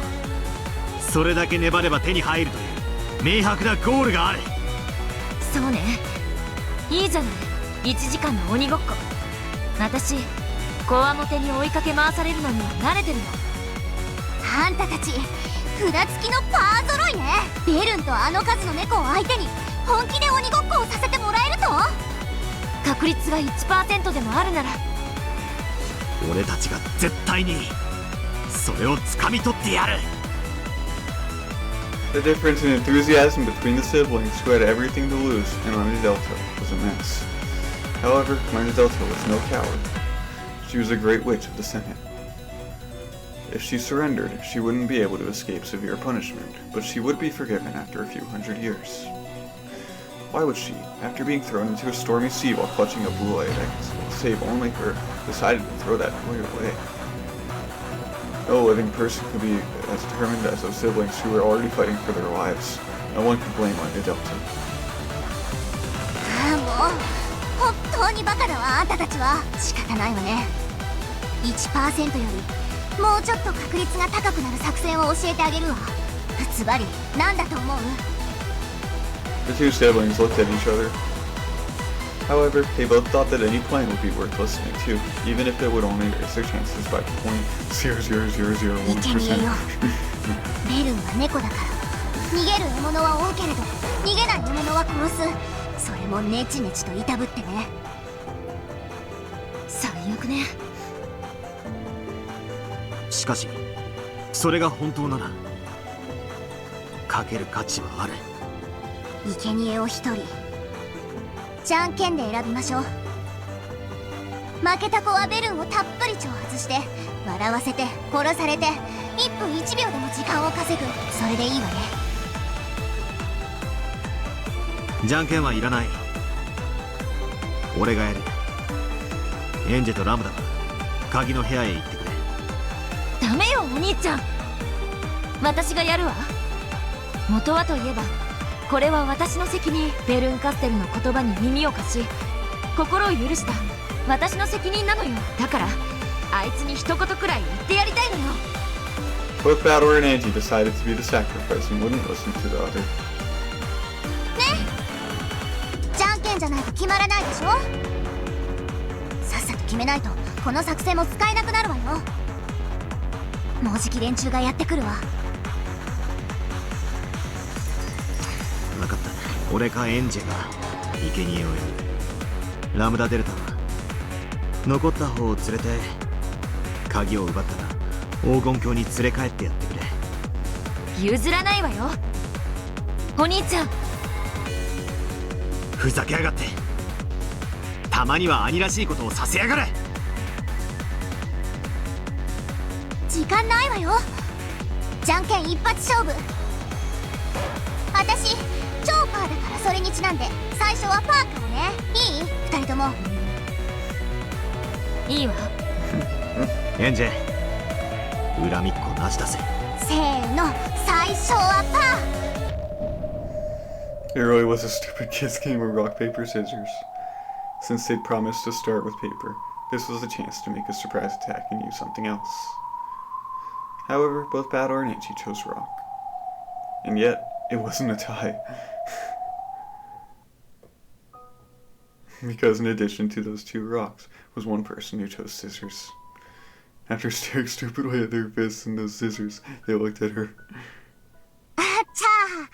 それだけ粘れば手に入るという明白なゴールがある。そうね、いいじゃない。1時間の鬼ごっこ。私こわもてに追いかけ回されるのには慣れてるの。あんたたち札付きのパー揃いね。ベルンとあの数の猫を相手に本気で鬼ごっこをさせてもらえると？確率が 1% でもあるなら俺たちが絶対にそれを掴み取ってやる。 The difference in enthusiasm between the siblings who had everything to lose and Lambdadelta was immense. However, Lambdadelta was no coward. She was a great witch of the Senate. If she surrendered, she wouldn't be able to escape severe punishment, but she would be forgiven after a few hundred years. Why would she, after being thrown into a stormy sea while clutching a blue egg that could save only her, decided to throw that toy away? No living person could be as determined as those siblings who were already fighting for their lives. No one could blame Lambdadelta. もう本当にバカだわ、あんたたちは。仕方ないわね。1% よりもうちょっと確率が高くなる作戦を教えてあげるわ。ズバリ何だと思う？ The two siblings looked at each other. However, they both thought that any plan would be worth listening to, even if it would only raise their chances by 0.00001%. ベルンは猫だから逃げる獲物は追うけれど逃げない獲物は殺す。それもネチネチといたぶってね。最悪ね。しかしそれが本当ならかける価値はある。生贄を一人じゃんけんで選びましょう。負けた子はベルンをたっぷり挑発して笑わせて殺されて1分1秒でも時間を稼ぐ。それでいいわね。じゃんけんはいらない。俺がやる。エンジェとラムダは鍵の部屋へ行ってくれ。ダメよお兄ちゃん、私がやるわ。元はといえばこれは私の責任。ベルンカステルの言葉に耳を貸し心を許した私の責任なのよ。だからあいつに一言くらい言ってやりたいのよ。 Both Battler and Angie decided to be the sacrifice and wouldn't listen to the other. ね、じゃんけんじゃないと決まらないでしょ。さっさと決めないとこの作戦も使えなくなるわよ。もうじき連中がやってくるわ。分かった。俺かエンジェが生贄をやる。ラムダデルタは残った方を連れて鍵を奪ったら黄金鏡に連れ帰ってやってくれ。譲らないわよお兄ちゃん。ふざけやがって。たまには兄らしいことをさせやがれ。時間ないわよ。じゃんけん一発勝負。私超パーだからそれにちなんで最初はパーからね。いい？2人とも。いいわ。エンジェ恨みっこなしだぜ。せーの、最初はパー。 It really was a stupid kids game of rock, paper, scissors. Since they'd promised to start with paper, this was a chance to make a surprise attack and use something else. However, both Battler and Angie chose rock. And yet, it wasn't a tie. Because in addition to those two rocks, was one person who chose scissors. After staring stupidly at their fists and those scissors, they looked at her. あっちゃー。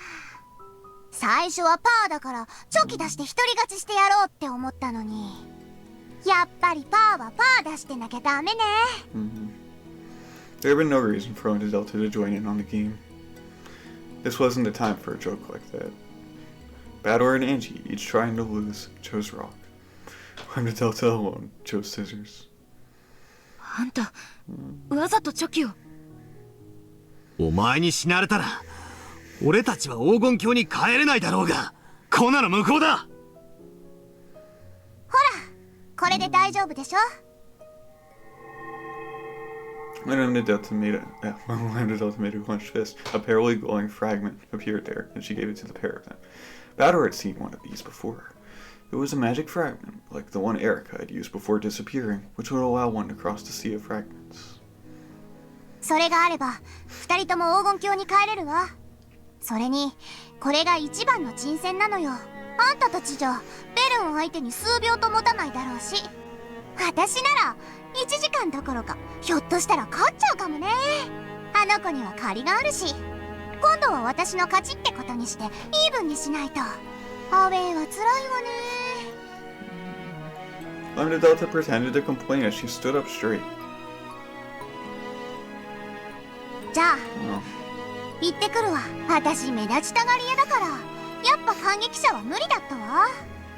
最初はパーだからチョキ出して一人勝ちしてやろうって思ったのに、やっぱりパーはパー出してなきゃダメね。There had been no reason for Lambdadelta to join in on the game. This wasn't the time for a joke like that. Battler and Angie, each trying to lose, chose rock. Lambdadelta alone chose scissors. あんたわざとチョキを。お前に死なれたら俺たちは黄金鏡に帰れないだろうが、こんなの無効だ。ほら、これで大丈夫でしょ。Lambdadelta made a clenched fist. A palely glowing fragment appeared there, and she gave it to the pair of them. Battler had seen one of these before. It was a magic fragment, like the one Erika had used before disappearing, which would allow one to cross the sea of fragments. それがあれば2人とも黄金鏡に帰れるわ。それにこれが一番の珍戦なのよ。あんたたちじゃベルン相手に数秒と持たないだろうし、私なら1時間どころかひょっとしたら勝っちゃうかもね。あの子には借りがあるし、今度は私の勝ちってことにしてイーブンにしないと。アウェーは辛いわね。Lambdadelta pretended to complain as she stood up straight. じゃあ行ってくるわ。私目立ちたがり屋だから、やっぱ感激者は無理だったわ。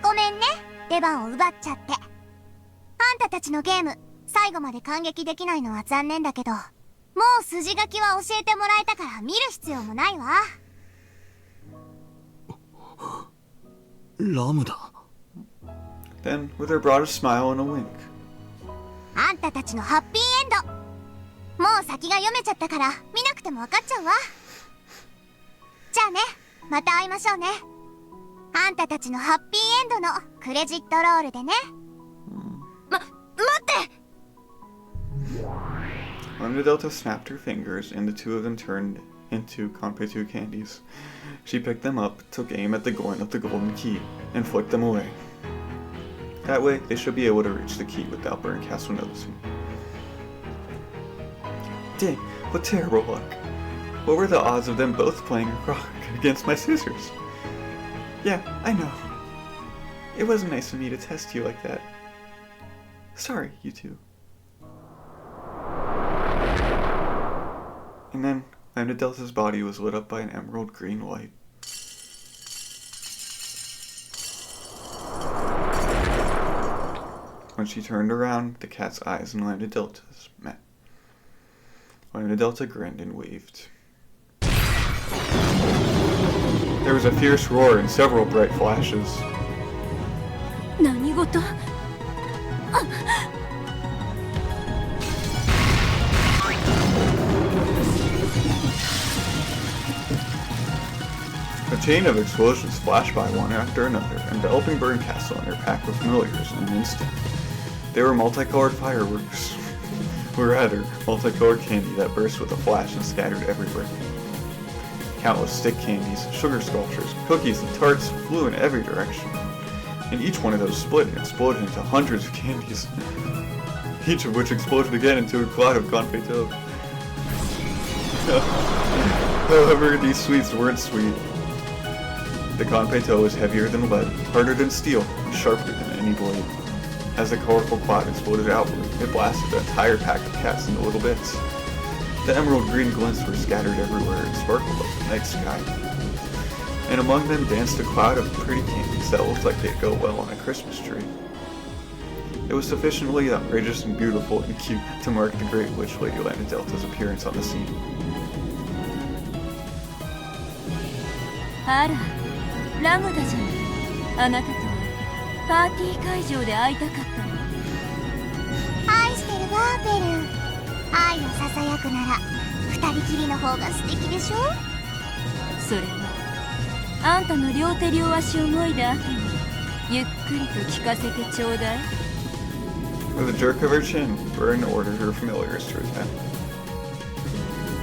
ごめんね、出番を奪っちゃって。あんたたちのゲーム最後まで感激できないのは残念だけど、もう筋書きは教えてもらえたから見る必要もないわ。ラムダ。 Then, with her broadest smile and a wink. あんたたちのハッピーエンド、もう先が読めちゃったから見なくても分かっちゃうわ。じゃあね、また会いましょうね。あんたたちのハッピーエンドのクレジットロールでね。待って。Lambdadelta snapped her fingers, and the two of them turned into Conpe2 candies. She picked them up, took aim at the coin of the golden key, and flicked them away. That way, they should be able to reach the key without Bernkastel noticing. Dang, what terrible luck. What were the odds of them both playing a rock against my scissors? Yeah, I know. It wasn't nice of me to test you like that. Sorry, you two. And then, Lambdadelta's body was lit up by an emerald green light. When she turned around, the cat's eyes and Lambdadelta's met. Lambdadelta grinned and waved. There was a fierce roar and several bright flashes. 何事？ A chain of explosions flashed by one after another, enveloping Bernkastel and her pack of familiars in an instant. They were multicolored fireworks, or rather, multicolored candy that burst with a flash and scattered everywhere. Countless stick candies, sugar sculptures, cookies, and tarts flew in every direction, and each one of those split and exploded into hundreds of candies, each of which exploded again into a cloud of confetti. However, these sweets weren't sweet. The confetti was heavier than lead, harder than steel, and sharper than any blade. As the colorful cloud exploded outward, it blasted the entire pack of cats into little bits. The emerald green glints were scattered everywhere and sparkled like the night sky. And among them danced a cloud of pretty candies that looked like they'd go well on a Christmas tree. It was sufficiently outrageous and beautiful and cute to mark the great witch Lady Lambdadelta's appearance on the scene. あら、ラムダじゃない。あなたとはパーティー会場で会いたかったの。愛してるわ、ベル。愛をささやくなら二人きりの方が素敵でしょ。それはあんたの両手両足をもいだ後にゆっくりと聞かせてちょうだい。 With a jerk of her chin, Bern ordered her familiars to attend.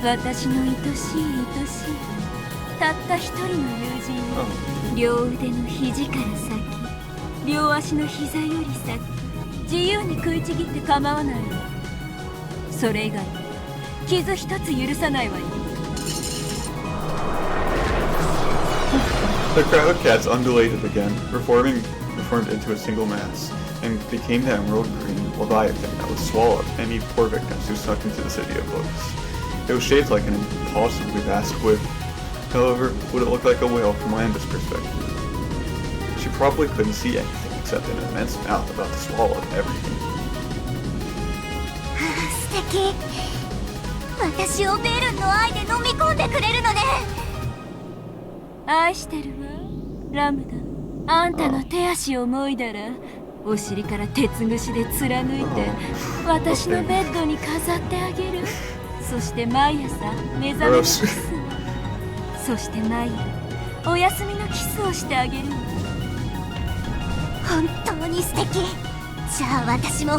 私の愛しい愛しいたった一人の友人を両腕の肘から先、両足の膝より先、自由に食いちぎって構わないわ。それ以外傷一つ許さないわよ。 The crowd of cats undulated again, reformed into a single mass, and became the emerald green leviathan that would swallow up any poor victims who snuck into the city of books. It was shaped like an impossibly vast squid. However, would it look like a whale from Lambda's perspective? She probably couldn't see anything except an immense mouth about to swallow up everything. 素敵。私をベルンの愛で飲み込んでくれるのね。愛してるわ、ラムダ。あんたの手足をもいだら、お尻から鉄串で貫いて、私のベッドに飾ってあげる。そして毎朝目覚めのキスを、そして毎夜お休みのキスをしてあげる。本当に素敵。じゃあ私も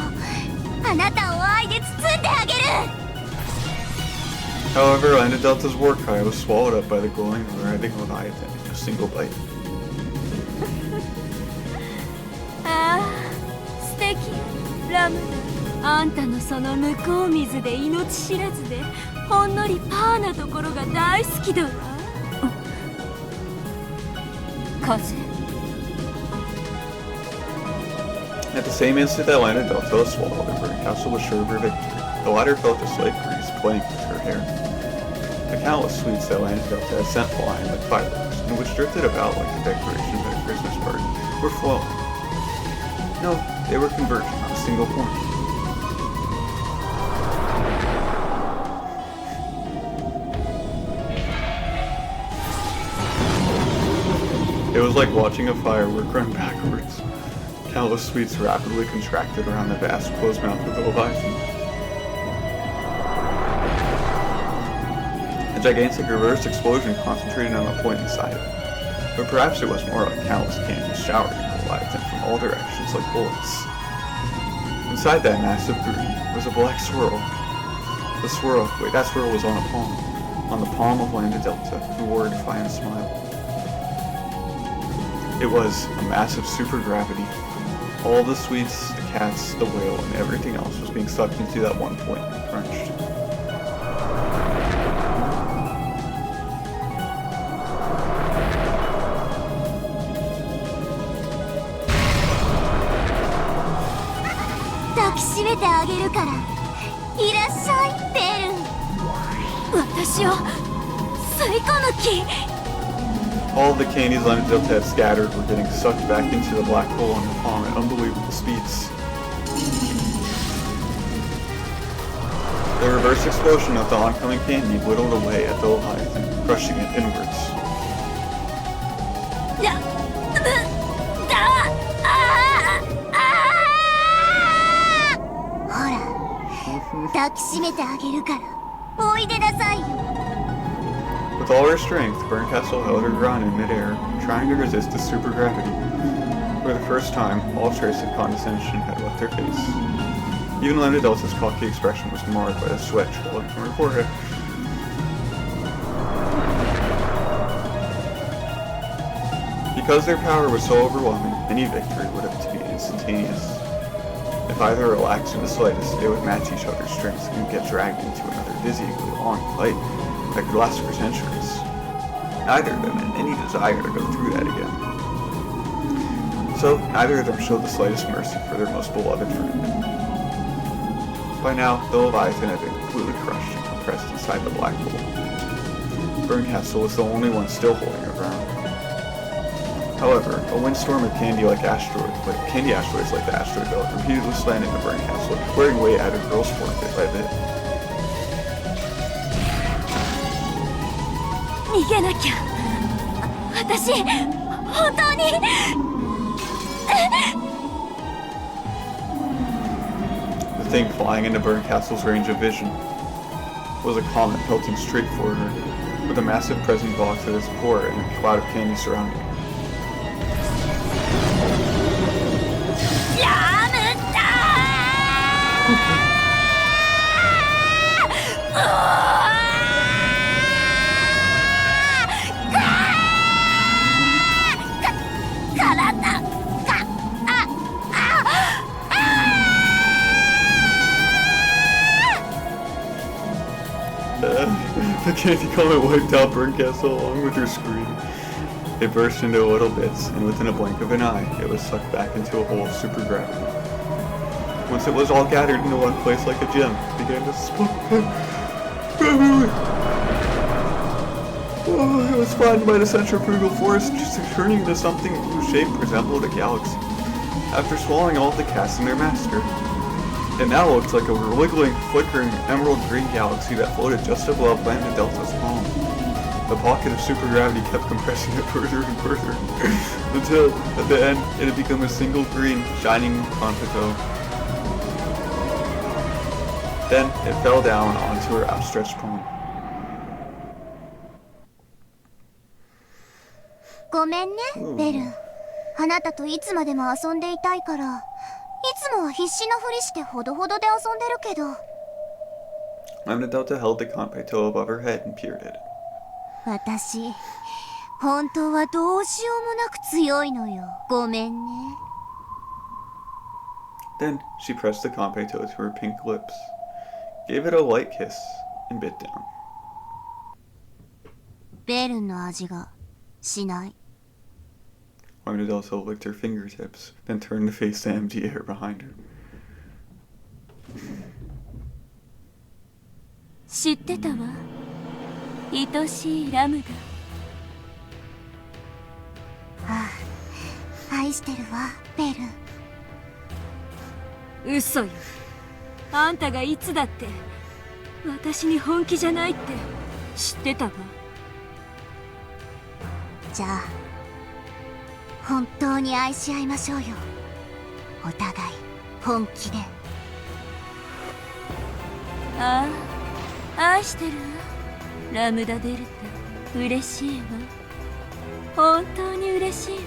あなたを愛で包んであげる。 However, Lambdadelta's war cry was swallowed up by the glowing red leviathan in a single bite. ああ、素敵よ、ラムダ。あんたのその向こう水で命知らずでほんのりパーなところが大好きだわ。風。At the same instant that Lambdadelta was swallowed, Bernkastel was sure of her victory. The latter felt a slight breeze playing with her hair. The countless sweets that Lambdadelta had sent flying like fireworks, and which drifted about like the decorations at a Christmas party, were flowing. No, they were converging on a single point. It was like watching a firework run backwards. Countless sweets rapidly contracted around the vast closed mouth of the Leviathan. A gigantic reverse explosion concentrated on a point inside it. But perhaps it was more like countless cannons showering the Leviathan from all directions like bullets. Inside that massive broody was a black swirl. That swirl was on the palm of Lambdadelta, who wore a defiant smile. It was a massive supergravity. All the sweets, the cats, the whale, and everything else was being sucked into that one point and crunched. All of the candies Lambdadelta had scattered were getting sucked back into the black hole on her palm at unbelievable speeds. The reverse explosion of the oncoming candy whittled away at the Leviathan, crushing it inwards. With all her strength, Bernkastel held her ground in midair, trying to resist the supergravity. For the first time, all trace of condescension had left her face. Even Lambdadelta's cocky expression was marred by the sweat trailing from her forehead. Because their power was so overwhelming, any victory would have to be instantaneous. If either relaxed in the slightest, they would match each other's strength and get dragged into another dizzyingly long fight that could last for centuries. Neither of them had any desire to go through that again. So, neither of them showed the slightest mercy for their most beloved friend. By now, the Leviathan had been completely crushed and compressed inside the black hole. Bernkastel was the only one still holding her ground. However, a windstorm of candy asteroids like the asteroid belt repeatedly slammed into Bernkastel, wearing away at her girl's form bit by bit. The thing flying into Bernkastel's range of vision was a comet pelting straight for her, with a massive present box at its core and a cloud of candy surrounding it. The candy comet wiped out Bernkastel along with her scream. It burst into little bits, and within a blink of an eye, it was sucked back into a hole of supergravity. Once it was all gathered into one place like a gem, it began to split everywhere. Oh, it was flattened by the centrifugal force, turning into something whose shape resembled a galaxy. After swallowing all of the cats and their master, it now looked like a wiggling, flickering emerald green galaxy that floated just above Lambdadelta's palm. The pocket of supergravity kept compressing it further and further, until, at the end, it had become a single green, shining confito. Then, it fell down onto her outstretched palm. ごめんね、ベル。あなたといつまでも遊んでいたいから、いつもは必死なふりしてほどほどで遊んでるけど。Lambdadelta held the confito above her head and peered at it. 私、本当はどうしようもなく強いのよ。ごめんね。Then, she pressed the confito to her pink lips, gave it a light kiss, and bit down. ベルの味がしない。Lambdadelta licked her fingertips, then turned to face the empty air behind her. 知ってたわ、愛しいラムダ。ああ、愛してるわ、ベル。嘘よ。あんたがいつだって私に本気じゃないって知ってたわ。じゃあ本当に愛し合いましょうよ。お互い本気で。ああ、愛してるわ、ラムダデルタ。嬉しいわ、本当に嬉しいわ。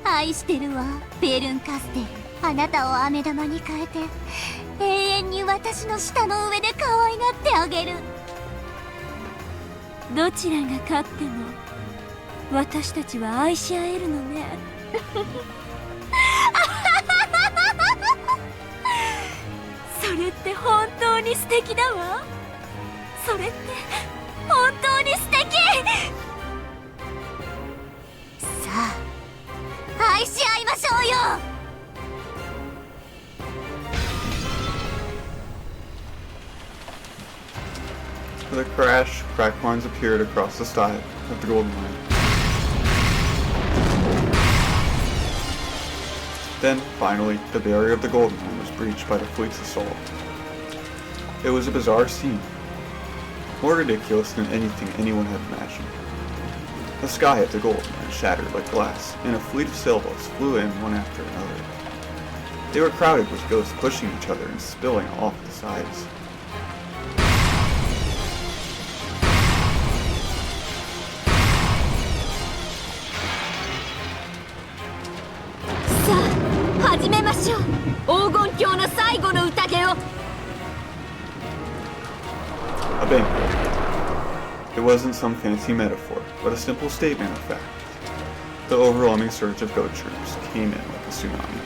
愛してるわ、ベルンカステル。あなたを飴玉に変えて永遠に私の舌の上で可愛がってあげる。どちらが勝っても私たちは愛し合えるのね。それって本当に素敵だわ。それって本当に素敵。さあ愛し合いましょうよ。With a crash, cracked lines appeared across the side of the golden line. Then, finally, the barrier of the golden line was breached by the fleet's assault. It was a bizarre scene, more ridiculous than anything anyone had imagined. The sky at the golden line shattered like glass, and a fleet of sailboats flew in one after another. They were crowded with ghosts pushing each other and spilling off the sides. 始めましょう、黄金鏡の最後の宴を。 A banquet. It wasn't some fancy metaphor, but a simple statement of fact. The overwhelming surge of goat troops came in like a tsunami.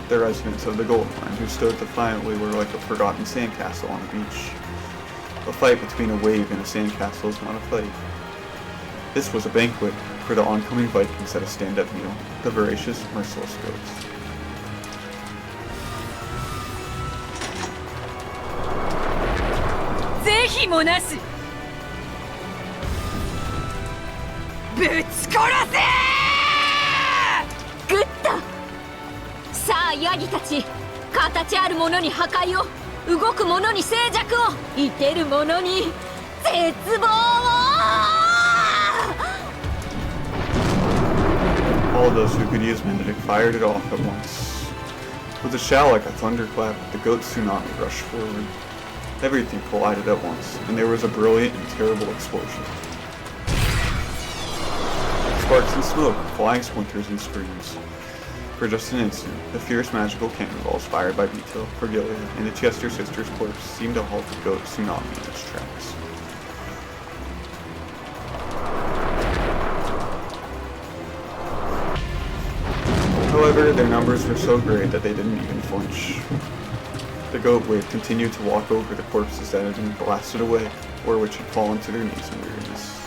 The residents of the Golden Line who stood defiantly were like a forgotten sandcastle on the beach. A fight between a wave and a sandcastle is not a fight. This was a banquet for the oncoming Vikings at a stand-up meal, the voracious, merciless goats. Good! さあヤギたち、形あるものに破壊を、動くものに静寂を、生けるものに絶望を。 All those who could use Mendic fired it off at once. With a shout like a thunderclap, the goat tsunami rushed forward. Everything collided at once, and there was a brilliant and terrible explosion. Sparks and smoke, flying splinters and screams. For just an instant, the fierce magical cannonballs fired by Vito, Vergilia, and the Chester sisters' corpse seemed to halt the goat tsunami in its tracks. However, their numbers were so great that they didn't even flinch. The goat wave continued to walk over the corpses that had been blasted away, or which had fallen to their knees in weariness.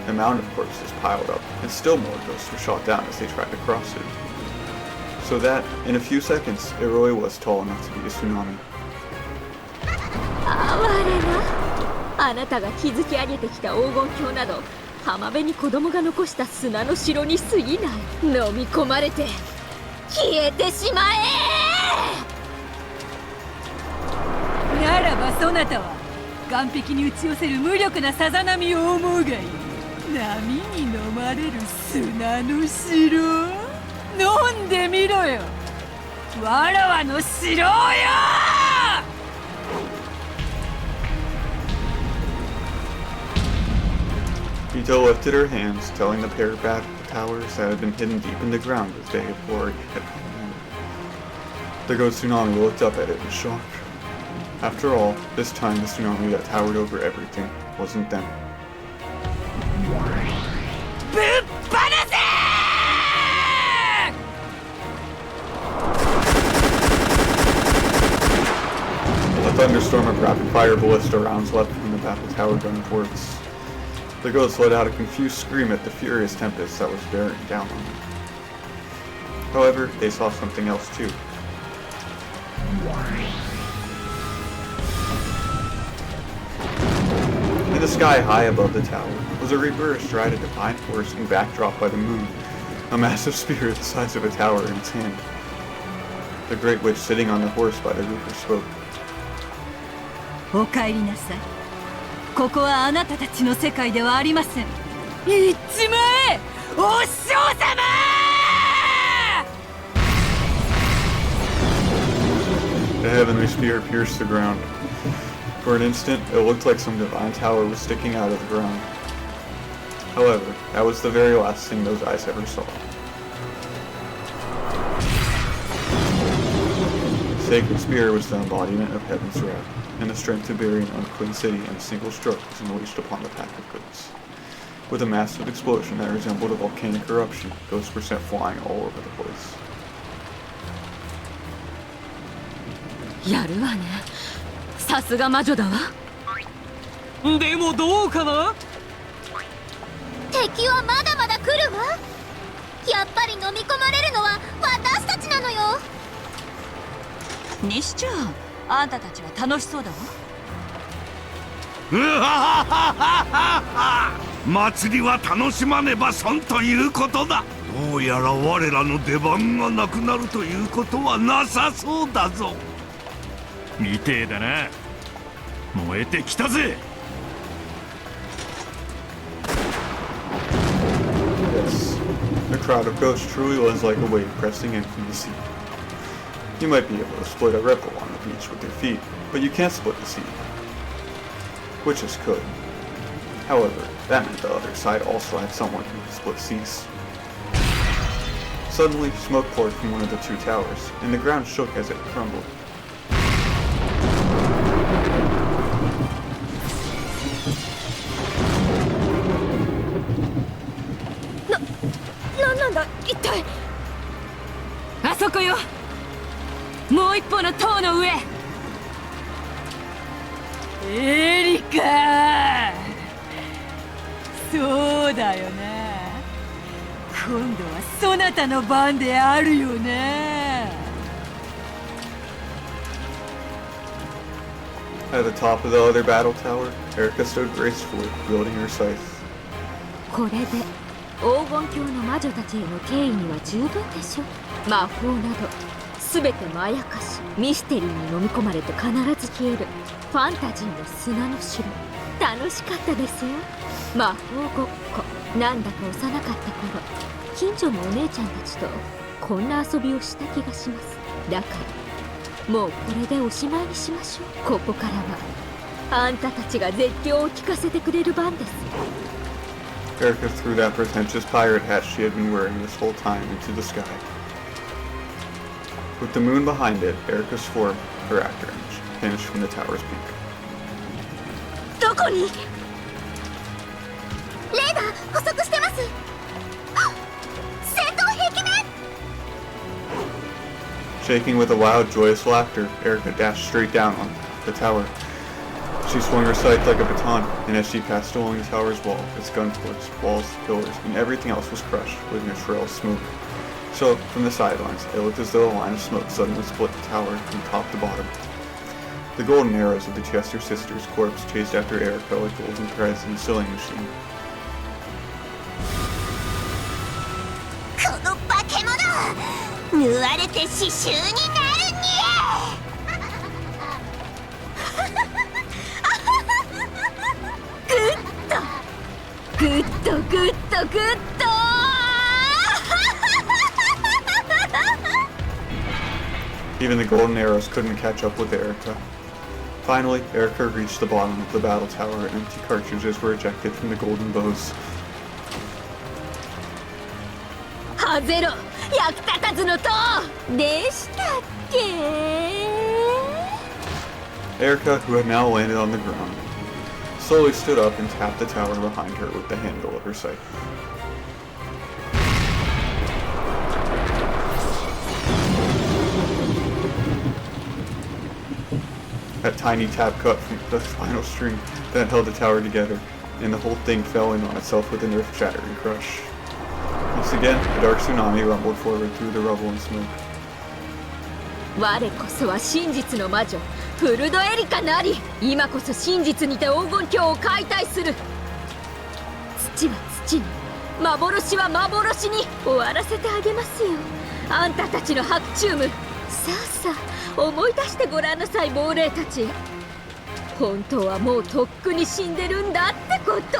A mound of corpses piled up, and still more ghosts were shot down as they tried to cross it. So that, in a few seconds, it really was tall enough to be a tsunami. 哀れな、あなたが築き上げてきた黄金鏡など浜辺に子供が残した砂の城に過ぎない。飲み込まれて消えてしまえ。ならばそなたは岸壁に打ち寄せる無力なさざ波を思うがいい。波に飲まれる砂の城、飲んでみろよ、わらわの城よ。 Vito lifted her hands, telling the pair of battle towers that had been hidden deep in the ground as they had already had come in. The goat tsunami looked up at it in shock. After all, this time the tsunami that towered over everything wasn't them. A thunderstorm of rapid-fire ballista rounds leapt from the battle tower gun ports. The ghosts let out a confused scream at the furious tempest that was bearing down on them. However, they saw something else too. In the sky high above the tower was a reaper astride a divine horse and backdropped by the moon, a massive spear the size of a tower in its hand. The great witch sitting on the horse by the reaper spoke. お帰りなさい。ここはあなたたちの世界ではありません。いっちまえ、お師匠様The heavenly spear pierced the ground. For an instant, it looked like some divine tower was sticking out of the ground. However, that was the very last thing those eyes ever saw. The sacred spear was the embodiment of heaven's wrath, and the strength to bury an unclean city in a single stroke was unleashed upon the pack of ghosts. With a massive explosion that resembled a volcanic eruption, ghosts were sent flying all over the place. やるわね。さすが魔女だわ。でもどうかな？敵はまだまだ来るわ。やっぱり飲み込まれるのは私たちなのよ。西ちゃん、あんたたちは楽しそうだわ。うわはははは。祭りは楽しまねば損ということだ。どうやら我らの出番がなくなるということはなさそうだぞ。みてえだな。燃えてきたぜ。Yes, the crowd of ghosts truly was like a wave pressing in from the sea. You might be able to split a ripple on the beach with your feet, but you can't split the sea. Witches could. However, that meant the other side also had someone who could split seas. Suddenly, smoke poured from one of the two towers, and the ground shook as it crumbled. なんなんだ一体。あそこよ。もう一歩の塔の上。エリカ。そうだよな。今度はそなたの番であるよな。At the top of the other battle tower, Erika stood gracefully, wielding her scythe. これで黄金鏡の魔女たちへの敬意には十分でしょう。魔法など全てまやかし、ミステリーに飲み込まれて必ず消えるファンタジーの砂の城。楽しかったですよ。魔法ごっこ。なんだか幼かった頃、近所のお姉ちゃんたちとこんな遊びをした気がします。だからもうこれでおしまいにしましょう。ここからはあんたたちが絶叫を聞かせてくれる番です。Erika threw that pretentious pirate hat she had been wearing this whole time into the sky. With the moon behind it, Erika's form, her actor image, vanished from the tower's peak. どこに？レーダー捕捉してます。戦闘壁面。Shaking with a loud, joyous laughter, Erika dashed straight down on the tower. She swung her scythe like a baton, and as she passed along the tower's wall, its gun ports, walls, pillars, and everything else was crushed with a trail of smoke. So, from the sidelines, it looked as though a line of smoke suddenly split the tower from top to bottom. The golden arrows of the Chester sisters' corpse chased after Erika like golden threads in a sewing machine. この化け物、縫われて刺繍になるにゃ。グッドグッドグッド。Even the golden arrows couldn't catch up with Erika. Finally, Erika reached the bottom of the battle tower and empty cartridges were ejected from the golden bows. ハゼロ、役立たずの塔でしたっけ？ Erika, who had now landed on the ground, slowly stood up and tapped the tower behind her with the handle of her scythe. That tiny tap cut from the final string that held the tower together, and the whole thing fell in on itself with an earth-shattering crush. Once again, a dark tsunami rumbled forward through the rubble and smoke. 我こそは真実の魔女フルドエリカなり、今こそ真実にて黄金鏡を解体する。土は土に、幻は幻に終わらせてあげますよ、あんたたちのハクチューム。さあさあ思い出してごらんなさい、亡霊たち。本当はもうとっくに死んでるんだってこと。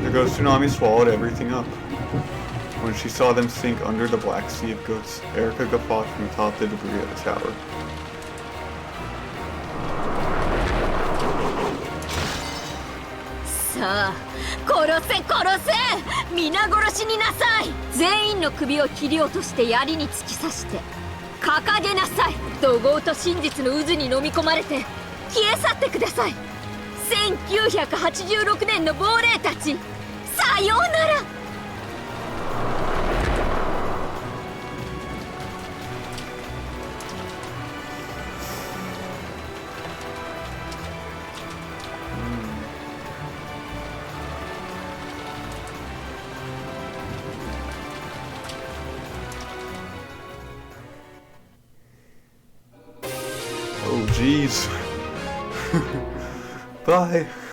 The ghost tsunami swallowed everything up. When she saw them sink under the black sea of goats, Erika guffawed from atop the debris of the tower. さあ殺せ殺せ、皆殺しになさい。全員の首を切り落として槍に突き刺して掲げなさい。怒号と真実の渦に飲み込まれて消え去ってください。1986年の亡霊たち、さようなら。Oh, jeez. Bye.